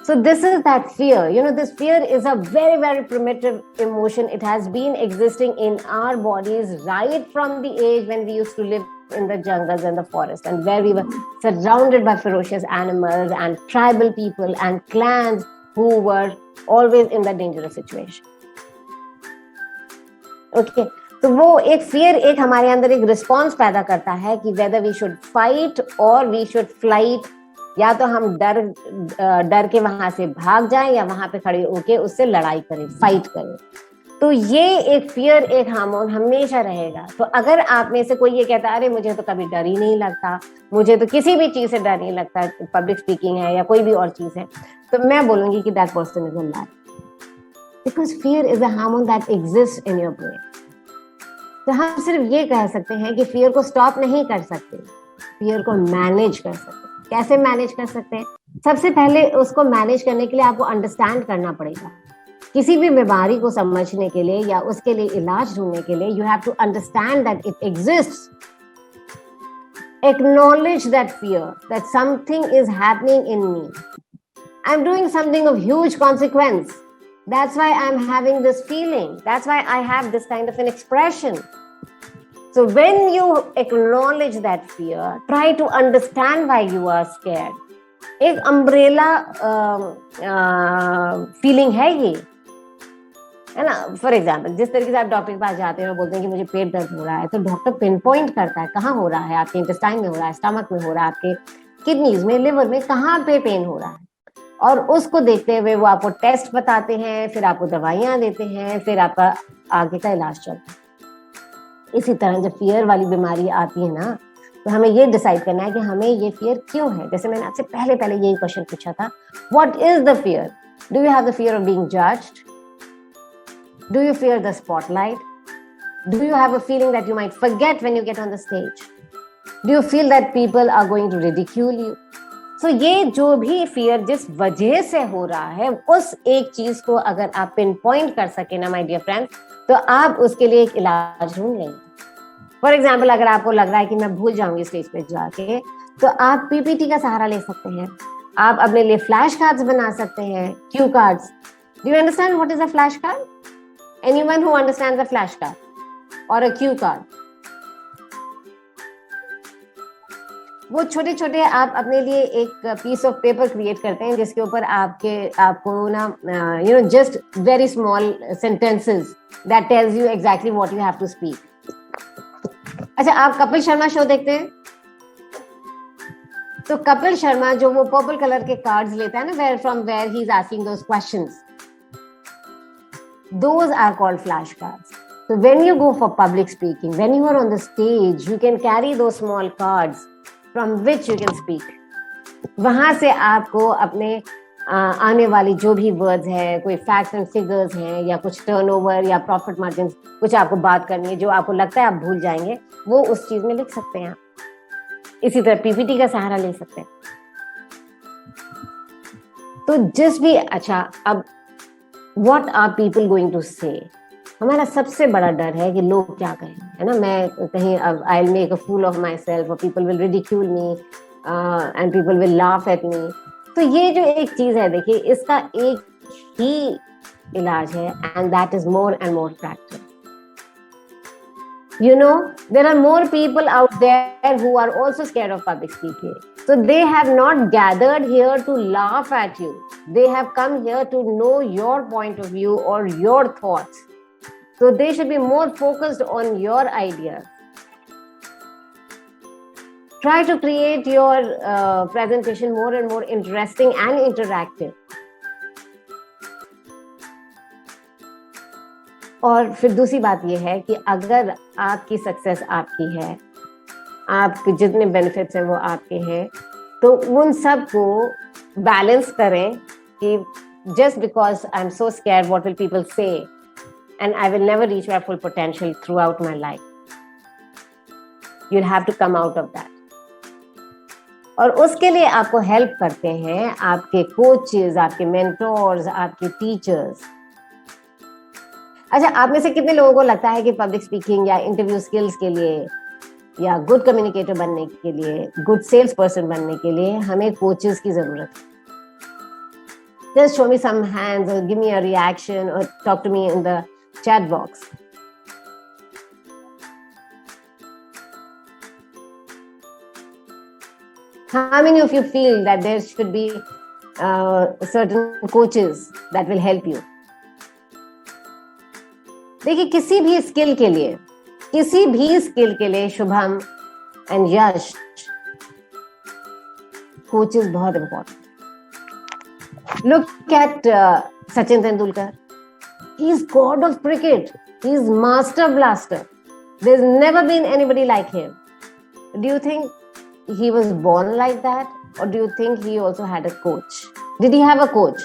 So this is that fear. This fear is a very very primitive emotion. It has been existing in our bodies right from the age when we used to live in the jungles and the forest, and where we were surrounded by ferocious animals and tribal people and clans who were always in that dangerous situation. Okay, तो वो एक fear एक हमारे अंदर एक response पैदा करता है कि whether we should fight or we should flight, या तो हम डर के वहां से भाग जाएं या वहां पे खड़े होके उससे लड़ाई करें, फाइट करें। तो ये एक फियर, एक हार्मोन हमेशा रहेगा। तो अगर आप में से कोई ये कहता है अरे मुझे तो कभी डर ही नहीं लगता, मुझे तो किसी भी चीज से डर नहीं लगता, पब्लिक स्पीकिंग है या कोई भी और चीज है, तो मैं बोलूंगी कि that person is a liar, because fear is a hormone that exist in your brain. तो हम सिर्फ ये कह सकते हैं कि फियर को स्टॉप नहीं कर सकते, फियर को मैनेज कर सकते हैं। कैसे मैनेज कर सकते हैं? सबसे पहले उसको मैनेज करने के लिए आपको अंडरस्टैंड करना पड़ेगा। किसी भी बीमारी को समझने के लिए या उसके लिए इलाज ढूंढने के लिए you have to understand that it exists, acknowledge that fear, that something is happening in me, I am doing something of huge consequence, that's why I am having this feeling, that's why I have this kind of an expression. So when you acknowledge that fear, try to understand why you are scared. एक umbrella feeling है ये, है ना? For example, जिस तरीके से आप doctor के पास जाते हैं और बोलते हैं कि मुझे पेट दर्द हो रहा है, तो डॉक्टर पिन पॉइंट करता है कहाँ हो रहा है, आपके इंटेस्टाइन में हो रहा है, स्टमक में हो रहा है, आपके किडनीज में, लिवर में, कहाँ पे पेन हो रहा है, और उसको देखते हुए वो आपको टेस्ट बताते हैं, फिर आपको दवाइयाँ देते हैं, फिर आपका आगे का इलाज चलता है। इसी तरह जब फियर वाली बीमारी आती है ना, तो हमें ये डिसाइड करना है कि हमें ये फियर क्यों है। जैसे मैंने आपसे पहले यही क्वेश्चन पूछा था, what is the fear? Do you have the fear of being judged? Do you fear the spotlight? Do you have a feeling that you might forget when you get on the stage? Do you feel that people are going to ridicule you? So ये जो भी fear जिस वजह से हो रहा है, उस एक चीज को अगर आप पिन पॉइंट कर सके ना माय डियर फ्रेंड्स, तो आप उसके लिए एक इलाज ढूंढ लेंगे। फॉर एग्जाम्पल, अगर आपको लग रहा है कि मैं भूल जाऊंगी स्टेज पे जाके, तो आप पीपीटी का सहारा ले सकते हैं, आप अपने लिए फ्लैश कार्ड्स बना सकते हैं, cue cards. Do you understand what is a flash card? Anyone who understands a flash card और अ क्यू कार्ड? वो छोटे छोटे आप अपने लिए एक पीस ऑफ पेपर क्रिएट करते हैं जिसके ऊपर आपको ना you know just very small sentences that tells you exactly what you have to speak. अच्छा, आप कपिल शर्मा शो देखते हैं? तो कपिल शर्मा जो वो पर्पल कलर के कार्ड्स लेता है ना, where he is asking those questions, those are called flashcards. So when you go for public speaking, when you are on the stage, you can carry those small cards from which you can speak. वहां से आपको अपने आने वाली जो भी words है, कोई फैक्ट्स एंड फिगर्स हैं या कुछ टर्नओवर या प्रॉफिट मार्जिन, कुछ आपको बात करनी है जो आपको लगता है आप भूल जाएंगे, वो उस चीज में लिख सकते हैं. इसी तरह पीपीटी का सहारा ले सकते हैं. तो जिस भी, अच्छा, अब What are people going to say? हमारा सबसे बड़ा डर है कि लोग क्या कहेंगे, है ना. मैं कहीं I'll make a fool of myself or people will ridicule me and people will laugh at me. तो ये जो एक चीज है, देखिए, इसका एक ही इलाज है, and that is more and more practice. You know, there are more people out there who are also scared of public speaking. So they have not gathered here to laugh at you. They have come here to know your point of view or your thoughts. So they should be more focused on your ideas. Try to create your presentation more and more interesting and interactive. और फिर दूसरी बात यह है कि अगर आपकी success आपकी है, आपके जितने बेनिफिट्स हैं वो आपके हैं, तो उन सब को बैलेंस करें कि just because I'm so scared what will people say and I will never reach my full potential throughout my life. You'll have to come out of that. और उसके लिए आपको हेल्प करते हैं आपके कोचेस, आपके मेंटोर्स, आपके टीचर्स. अच्छा, आप में से कितने लोगों को लगता है कि पब्लिक स्पीकिंग या इंटरव्यू स्किल्स के लिए या गुड कम्युनिकेटर बनने के लिए, गुड सेल्स पर्सन बनने के लिए हमें कोचेस की जरूरत है? Just show me some hands or give me a reaction or talk to me in the chat box. How many of you feel that there should be certain coaches that will help you? देखिए, किसी भी skill के लिए Shubham and Yash, coaches बहुत important. Look at Sachin Tendulkar. He's god of cricket. He's master blaster. There's never been anybody like him. Do you think he was born like that, or do you think he also had a coach? Did he have a coach?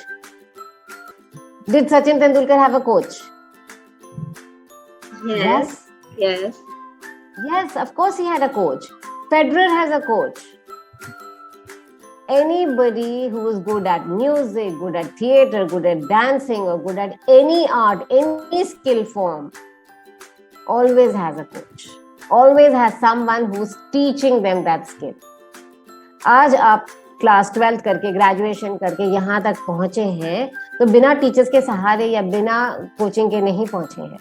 Did Sachin Tendulkar have a coach? Yes. Yes. Yes, of course he had a coach. Federer has a coach. Anybody who is good at music, good at theater, good at dancing, or good at any art, any skill form, always has a coach. Always has someone who's teaching them that skill. आज आप class 12th करके, graduation करके यहाँ तक पहुंचे हैं, तो बिना टीचर्स के सहारे या बिना कोचिंग के नहीं पहुंचे हैं.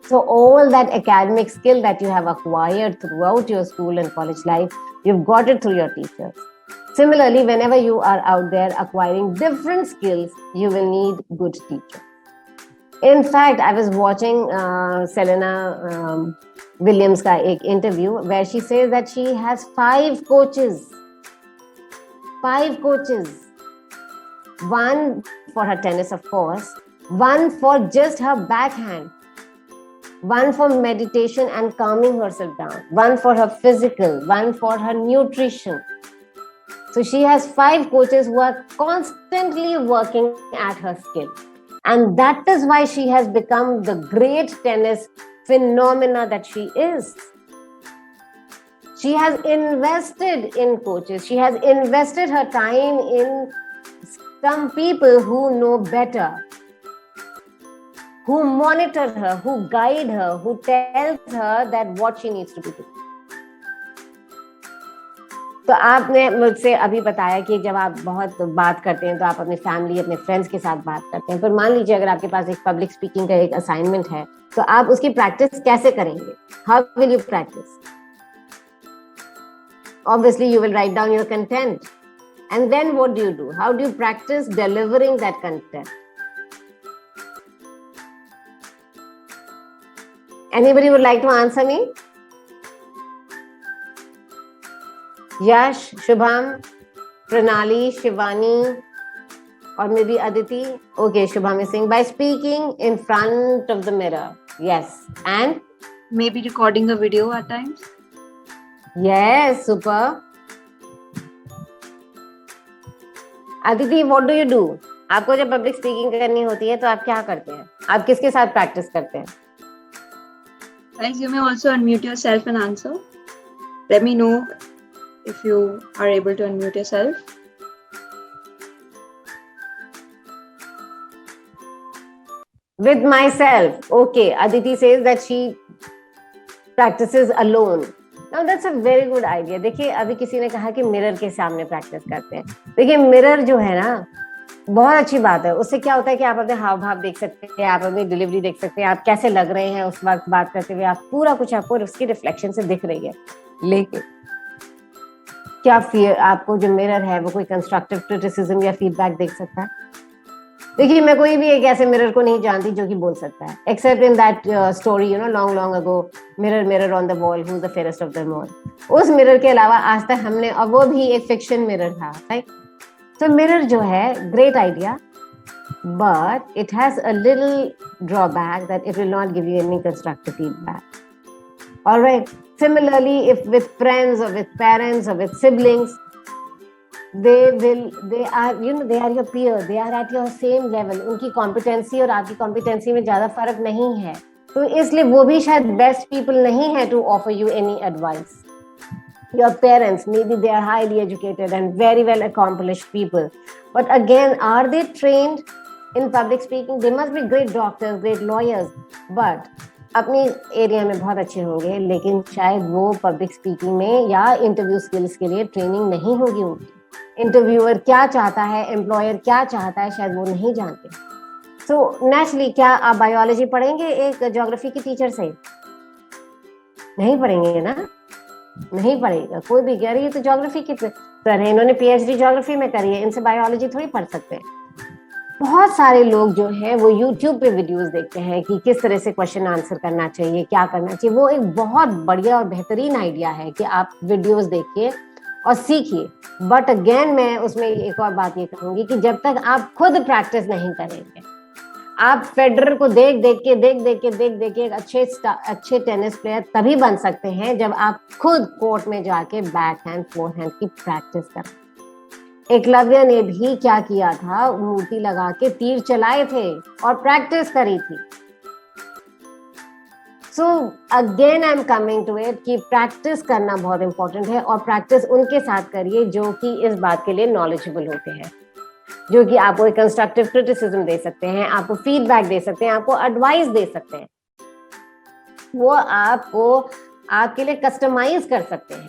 So all that academic skill that you have acquired throughout your school and college life, you've got it through your teachers. Similarly, whenever you are out there acquiring different skills, you will need good teachers. In fact, I was watching Serena Williams ka ek interview where she says that she has 5 coaches. 5 coaches. One for her tennis, of course. One for just her backhand. One for meditation and calming herself down. One for her physical. One for her nutrition. So she has 5 coaches who are constantly working at her skill. And that is why she has become the great tennis phenomena that she is. She has invested in coaches. She has invested her time in some people who know better, who monitor her, who guide her, who tells her that what she needs to be doing. तो आपने मुझसे अभी बताया कि जब आप बहुत बात करते हैं तो आप अपने फैमिली, अपने फ्रेंड्स के साथ बात करते हैं, पर मान लीजिए अगर आपके पास एक पब्लिक स्पीकिंग का एक असाइनमेंट है, तो आप उसकी प्रैक्टिस कैसे करेंगे? How will you practice? Obviously, you will write down your content. And then what do you do? How do you practice delivering that content? Anybody would like to answer me? Yash, Shubham, Pranali, Shivani, or maybe Aditi? Okay, Shubham is saying by speaking in front of the mirror. Yes. And? Maybe recording a video at times. Yes, super. Aditi, what do you do? आपको जब public speaking करनी होती है तो आप क्या करते हैं? आप किसके साथ प्रैक्टिस करते हैं? Guys, you may also unmute yourself and answer. Let me know if you are able to unmute yourself. With myself. Okay, Aditi says that she practices alone. Now that's a very good idea. देखिए अभी किसी ने कहा कि mirror के सामने practice करते हैं. देखिए मिरर जो है ना बहुत अच्छी बात है. उससे क्या होता है कि आप अपने हाव भाव देख सकते हैं, आप अपनी डिलीवरी देख सकते हैं, आप कैसे लग रहे हैं उस वक्त बात करते हुए, आप पूरा कुछ आपको उसकी रिफ्लेक्शन से दिख रही है. लेकिन क्या फिर आपको जो मिरर है वो कोई कंस्ट्रक्टिव क्रिटिसिज्म या फीडबैक देख सकता है? देखिए मैं कोई भी एक ऐसे मिरर को नहीं जानती जो कि बोल सकता है, accept in that story you know long ago, mirror mirror on the wall who is the fairest of them all. उस मिरर के अलावा आज तक हमने, और वो भी एक फिक्शन मिरर था, राइट? तो मिरर जो है great idea, but it has a little drawback that it will not give you any constructive feedback. Alright, similarly if with friends और विद पेरेंट्स और with siblings, they are your peer, they are at your same level. उनकी competency और आपकी competency में ज्यादा फर्क नहीं है, तो इसलिए वो भी शायद बेस्ट पीपल नहीं है to offer you any advice. Your parents, maybe they are highly educated and very well accomplished people, but again, are they trained in public speaking? They must be great doctors, great lawyers, but अपनी area में बहुत अच्छे होंगे, लेकिन शायद वो public speaking में या इंटरव्यू स्किल्स के लिए ट्रेनिंग नहीं होगी उनकी. इंटरव्यूअर क्या चाहता है, एम्प्लॉयर क्या चाहता है, शायद वो नहीं जानते. सो नेचुरली क्या आप बायोलॉजी पढ़ेंगे एक ज्योग्राफी के टीचर से? नहीं पढ़ेंगे ना, नहीं पढ़ेगा. कोई भी कह रही है तो ज्योग्राफी की सर है, इन्होंने पीएचडी ज्योग्राफी में करी है, इनसे बायोलॉजी थोड़ी पढ़ सकते हैं. बहुत सारे लोग जो हैं वो यूट्यूब पे वीडियोस देखते हैं कि किस तरह से क्वेश्चन आंसर करना चाहिए, क्या करना चाहिए. वो एक बहुत बढ़िया और बेहतरीन आइडिया है कि आप वीडियोस देखिए और सीखिए. बट अगेन मैं उसमें एक और बात ये कहूंगी कि जब तक आप खुद प्रैक्टिस नहीं करेंगे, आप फेडरर को देख देख के एक अच्छे टेनिस प्लेयर तभी बन सकते हैं जब आप खुद कोर्ट में जाके बैक हैंड फोरहैंड की प्रैक्टिस करें. एकलव्य ने भी क्या किया था, मूर्ति लगा के तीर चलाए थे और प्रैक्टिस करी थी. So again I am coming to it कि प्रैक्टिस करना बहुत इंपॉर्टेंट है, और प्रैक्टिस उनके साथ करिए जो कि इस बात के लिए नॉलेजेबल होते हैं, जो कि आपको एक कंस्ट्रक्टिव क्रिटिसिज्म दे सकते हैं, आपको फीडबैक दे सकते हैं, आपको एडवाइस दे सकते हैं. वो आपको आपके लिए कस्टमाइज कर सकते हैं.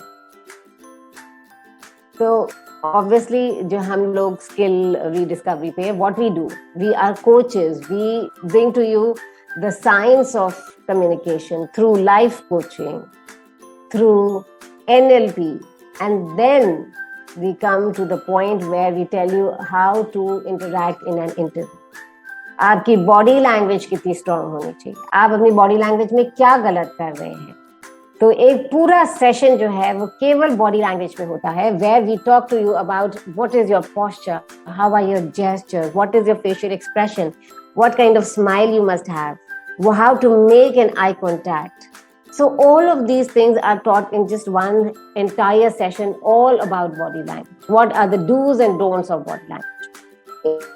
तो ऑब्वियसली जो हम लोग स्किल रीडिस्कवरी पे what we do, we are coaches, we bring to you the science of communication through life coaching, through NLP, and then we come to the point where we tell you how to interact in an interview. आपकी body language कितनी strong होनी चाहिए, आप अपनी body language में क्या गलत कर रहे हैं. तो एक पूरा सेशन जो है वो केवल बॉडी लैंग्वेज में होता है, where we talk to you about what is your posture, how are your gestures, what is your facial expression, what kind of smile you must have, how to make an eye contact. So all of these things are taught in just one entire session, all about body language. What are the do's and don'ts of body language?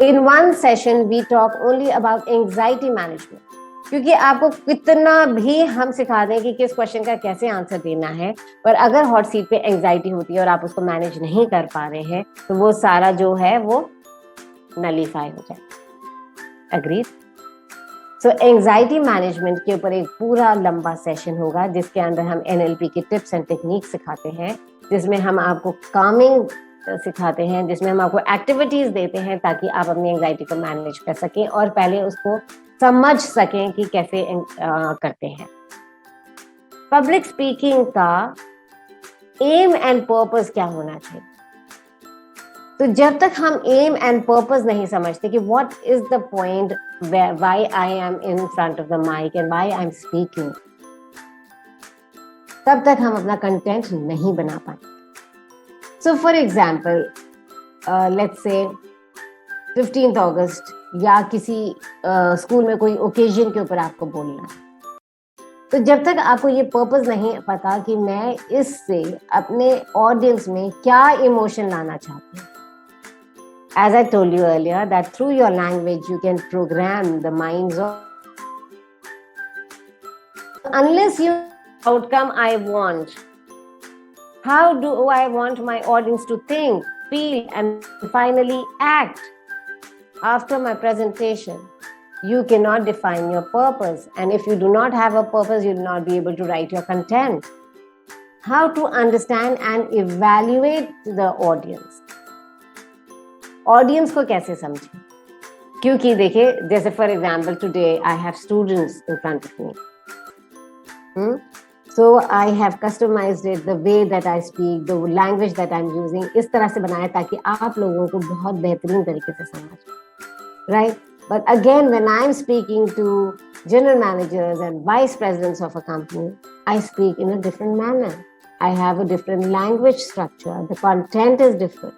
In one session, we talk only about anxiety management. क्योंकि आपको कितना भी हम सिखा दें कि किस question का कैसे आंसर देना है, पर अगर हॉट सीट पे एंजाइटी होती है और आप उसको मैनेज नहीं कर पा रहे हैं, तो वो सारा जो है वो नलीफाई हो जाए. अग्रीड? सो एंजाइटी मैनेजमेंट के ऊपर एक पूरा लंबा सेशन होगा जिसके अंदर हम एनएलपी की टिप्स एंड टेक्निक सिखाते हैं, जिसमें हम आपको कामिंग सिखाते हैं, जिसमें हम आपको एक्टिविटीज देते हैं ताकि आप अपनी एंजाइटी को मैनेज कर सकें और पहले उसको समझ सकें कि कैसे करते हैं. पब्लिक स्पीकिंग का एम एंड पर्पस क्या होना चाहिए। तो जब तक हम एम एंड पर्पस नहीं समझते कि what is the point why I am in front of the mic and why I am speaking, तब तक हम अपना कंटेंट नहीं बना पाएंगे। So for example let's say 15th अगस्त या किसी स्कूल में कोई ओकेजन के ऊपर आपको बोलना है, तो जब तक आपको ये पर्पस नहीं पता कि मैं इससे अपने ऑडियंस में क्या इमोशन लाना चाहती हूँ, as I told you earlier that through your language you can program the minds of, unless you outcome I want, how do I want my audience to think, feel and finally act after my presentation? You cannot define your purpose, and if you do not have a purpose, you will not be able to write your content. How to understand and evaluate the audience? Audience को कैसे समझें? क्योंकि देखिए, जैसे for example today I have students in front of me. So I have customized it, the way that I speak, the language that I'm using, इस तरह से बनाया ताकि आप लोगों को बहुत बेहतरीन तरीके से समझ, right? But again, when I'm speaking to general managers and vice presidents of a company, I speak in a different manner. I have a different language structure. The content is different.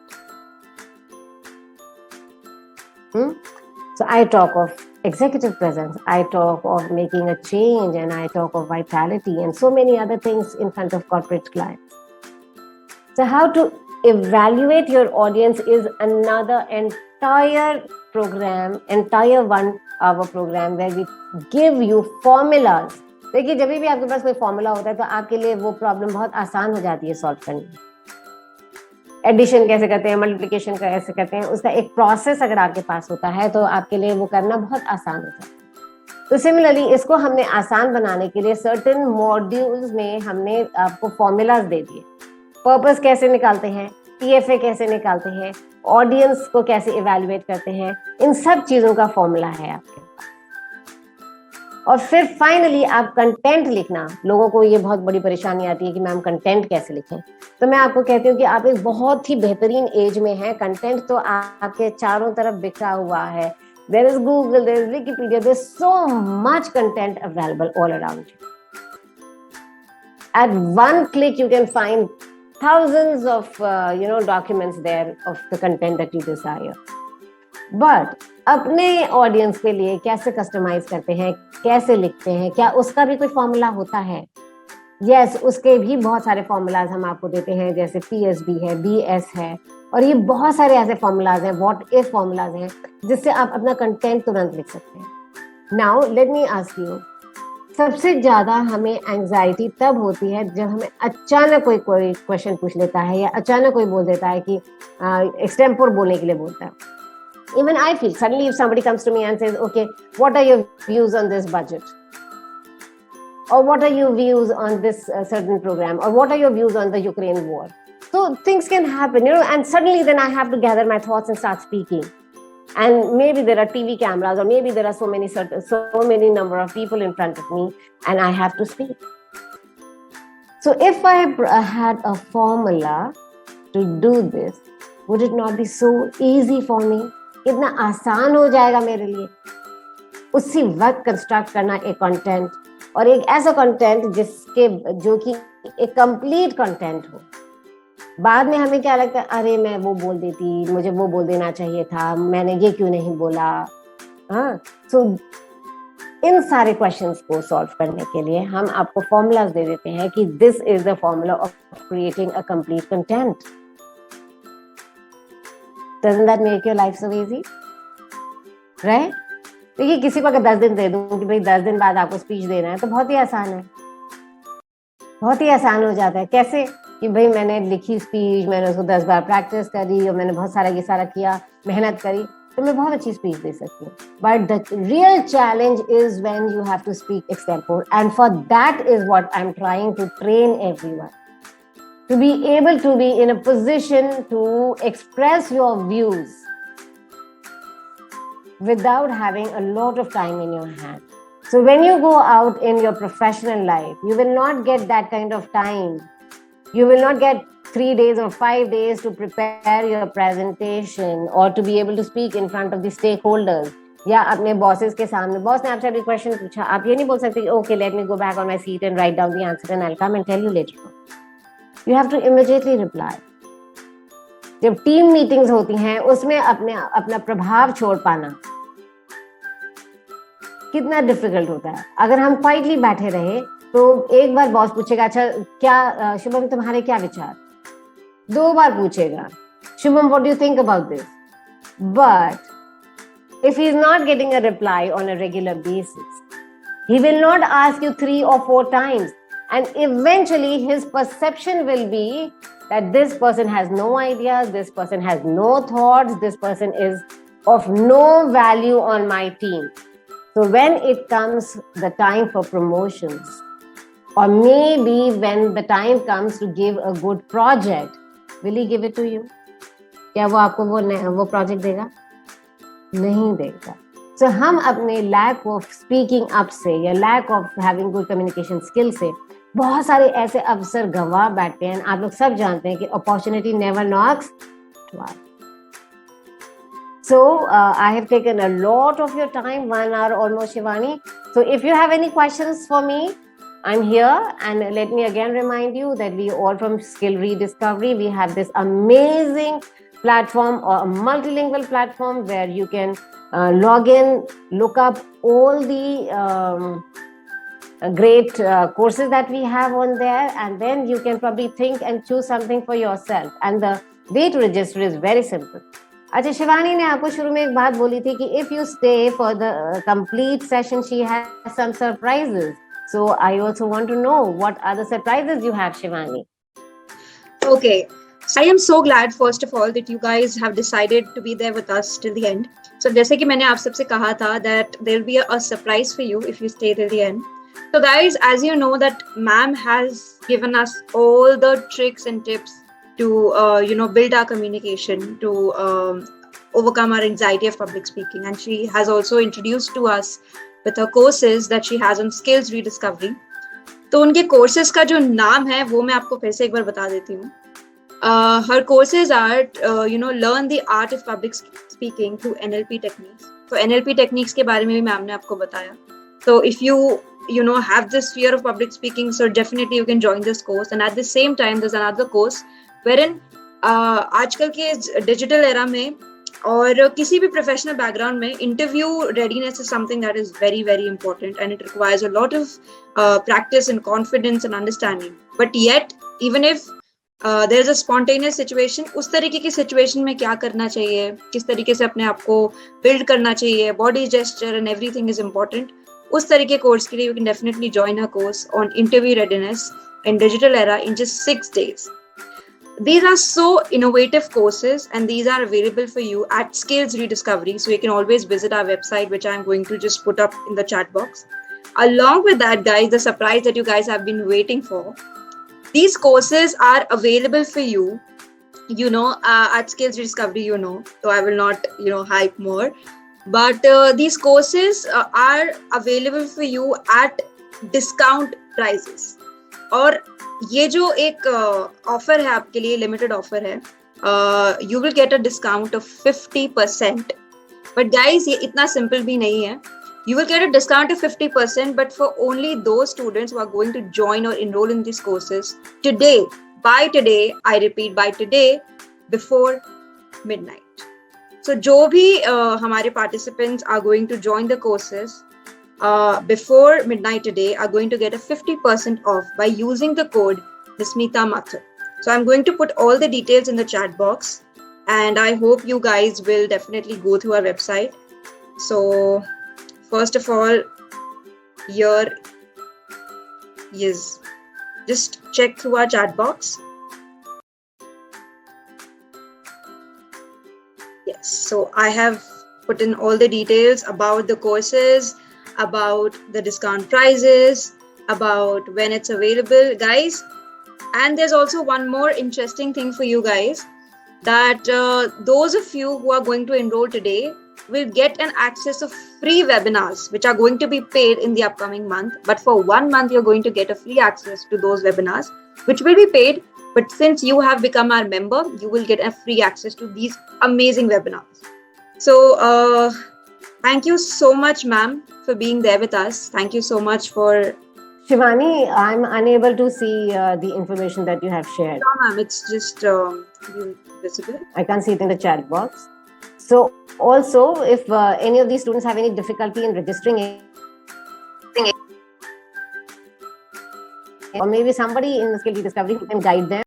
So I talk of executive presence, I talk of making a change, and I talk of vitality and so many other things in front of corporate clients. So how to evaluate your audience is another entire program, entire 1 hour program where we give you formulas. देखिए, जब भी आपके पास कोई formula होता है तो आपके लिए वो प्रॉब्लम बहुत आसान हो जाती है सॉल्व करने में। एडिशन कैसे करते हैं, मल्टीप्लिकेशन कैसे करते हैं, उसका एक प्रोसेस अगर आपके पास होता है तो आपके लिए वो करना बहुत आसान हो जाता है। तो सिमिलरली इसको हमने आसान बनाने के लिए सर्टेन मॉड्यूल्स में हमने आपको फॉर्मूलाज दे दिए। पर्पस कैसे निकालते हैं, TFA कैसे निकालते हैं, ऑडियंस को कैसे इवैल्यूएट करते हैं, इन सब चीजों का फॉर्मूला है आपके पास। और फिर फाइनली आप कंटेंट लिखना, लोगों को ये बहुत बड़ी परेशानी आती है कि मैम कंटेंट कैसे लिखें, तो मैं आपको कहती हूँ कि आप एक बहुत ही बेहतरीन एज में हैं। कंटेंट तो आपके चारों तरफ बिखरा हुआ है। There is Google, there is Wikipedia, there is so much content available all around you. At one click you can find thousands of documents there of the content that you desire. But अपने audience के लिए कैसे customise करते हैं, कैसे लिखते हैं, क्या उसका भी कोई फॉर्मूला होता है? यस, उसके भी बहुत सारे फॉर्मूलाज हम आपको देते हैं, जैसे PSB है, BS है, और ये बहुत सारे ऐसे फॉर्मूलाज हैं, व्हाट इफ फॉर्मूलाज हैं, जिससे आप अपना कंटेंट तुरंत लिख सकते हैं। Now let me ask you, सबसे ज्यादा हमें एंजाइटी तब होती है जब हमें अचानक कोई क्वेश्चन पूछ लेता है या अचानक कोई बोल देता है कि एक्सटेम्पोर बोलने के लिए बोलता है। Even I feel suddenly if somebody comes to me and says, okay, what are your views on this budget? Or what are your views on this certain program? Or what are your views on the Ukraine war? So things can happen, and suddenly then I have to gather my thoughts and start speaking. And maybe there are TV cameras, or maybe there are so many number of people in front of me, and I have to speak. So if I had a formula to do this, would it not be so easy for me? कितना आसान हो जाएगा मेरे लिए उसी वक्त construct करना एक कंटेंट, और एक ऐसा कंटेंट जो कि एक कंप्लीट कंटेंट हो। बाद में हमें क्या लगता है, अरे मैं वो बोल देती, मुझे वो बोल देना चाहिए था, मैंने ये क्यों नहीं बोला। हाँ, सो इन सारे क्वेश्चंस को सॉल्व करने के लिए हम आपको फॉर्मूलाज दे देते हैं कि this is the formula of creating a complete content. Doesn't that make your life so easy? Right? देखिए, किसी को अगर 10 दिन दे दूं कि भाई 10 दिन बाद आपको स्पीच देना है, तो बहुत ही आसान है, बहुत ही आसान हो जाता है। कैसे कि भाई मैंने लिखी स्पीच, मैंने उसको 10 बार प्रैक्टिस करी और मैंने बहुत सारा ये सारा किया, मेहनत करी, तो मैं बहुत अच्छी स्पीच दे सकती हूँ। But the real challenge is when you have to speak extempore, and for that is what I am trying to train everyone, to be able to be in a position to express your views without having a lot of time in your hand. So when you go out in your professional life, you will not get that kind of time You will not get 3 days or 5 days to prepare your presentation or to be able to speak in front of the stakeholders. या अपने bosses के सामने, boss ने आपसे अभी question पूछा, आप ये नहीं बोल सकते, okay, let me go back on my seat and write down the answer and I'll come and tell you later on. You have to immediately reply. जब टीम मीटिंग्स होती हैं उसमें अपना प्रभाव छोड़ पाना कितना डिफिकल्ट होता है. अगर हम क्वाइटली बैठे रहे तो एक बार बॉस पूछेगा, अच्छा क्या शुभम तुम्हारे क्या विचार, 2 बार पूछेगा, Shubham what do you think about this. But if he is not getting a reply on a regular basis, he will not ask you 3 or 4 times, and eventually his perception will be that this person has no ideas, this person has no thoughts, this person is of no value on my team. So when it comes the time for promotions, or maybe when the time comes to give a good project, will he give it to you? क्या वो आपको वो project देगा? नहीं देगा. So हम अपने lack of speaking up से या lack of having good communication skills से बहुत सारे ऐसे अवसर गंवा बैठते हैं. आप लोग सब जानते हैं कि opportunity never knocks twice. So I have taken a lot of your time, 1 hour almost, Shivani. So if you have any questions for me, I'm here. And let me again remind you that we all from Skill Rediscovery, we have this amazing platform, or a multilingual platform where you can log in, look up all the great courses that we have on there, and then you can probably think and choose something for yourself. And the way to register is very simple. अच्छा, शिवानी ने आपको शुरू में एक बात बोली थी कि if you stay for the complete session, she has some surprises. So I also want to know what are the surprises you have, Shivani. Okay. So I am so glad, first of all, that you guys have decided to be there with us till the end. So जैसे कि मैंने आप सबसे कहा था that there will be a surprise for you if you stay till the end. So guys, as you know that ma'am has given us all the tricks and tips to build our communication, to overcome our anxiety of public speaking, and she has also introduced to us with her courses that she has on Skills Rediscovery. तो उनके courses का जो नाम है वो मैं आपको फिर से एक बार बता देती हूँ. Her courses are learn the art of public speaking through NLP techniques. So NLP techniques के बारे में भी मैम ने आपको बताया. So if you have this fear of public speaking, so definitely you can join this course. And at the same time, there's another course wherein आजकल के digital era में और किसी भी प्रोफेशनल बैकग्राउंड में interview readiness is something that is very very important, and it requires a lot of practice and confidence and understanding. But yet even if there is a spontaneous situation, उस तरीके की situation में क्या करना चाहिए, किस तरीके से अपने आप को बिल्ड करना चाहिए, body gesture and everything is important. उस तरीके कोर्स के लिए you can definitely join a course on interview readiness in digital era in just 6 days. These are so innovative courses, and these are available for you at Skills Rediscovery. So you can always visit our website, which I'm going to just put up in the chat box. Along with that, guys, the surprise that you guys have been waiting for, these courses are available for you, at Skills Rediscovery, so I will not, hype more. But these courses are available for you at discount prices. और ये जो एक offer है आपके लिए, limited offer है, you will get a discount of 50%. But guys ये इतना सिंपल भी नहीं है. You will get a discount of 50%, but for only those students who are going to join or enroll in these courses today, by today, I repeat, by today, before midnight. So जो भी हमारे participants are going to join the courses before midnight today are going to get a 50% off by using the code Nismita Mathur. So I'm going to put all the details in the chat box, and I hope you guys will definitely go through our website. So first of all, here is, just check through our chat box. Yes, so I have put in all the details about the courses, about the discount prices, about when it's available, guys. And there's also one more interesting thing for you guys, that those of you who are going to enroll today will get an access of free webinars which are going to be paid in the upcoming month. But for 1 month, you're going to get a free access to those webinars which will be paid But since you have become our member, you will get a free access to these amazing webinars. So thank you so much, ma'am, for being there with us. Thank you so much for... Shivani, I'm unable to see the information that you have shared. No, ma'am, it's just visible. I can't see it in the chat box. So also, if any of these students have any difficulty in registering, or maybe somebody in the Skill Rediscovery who can guide them,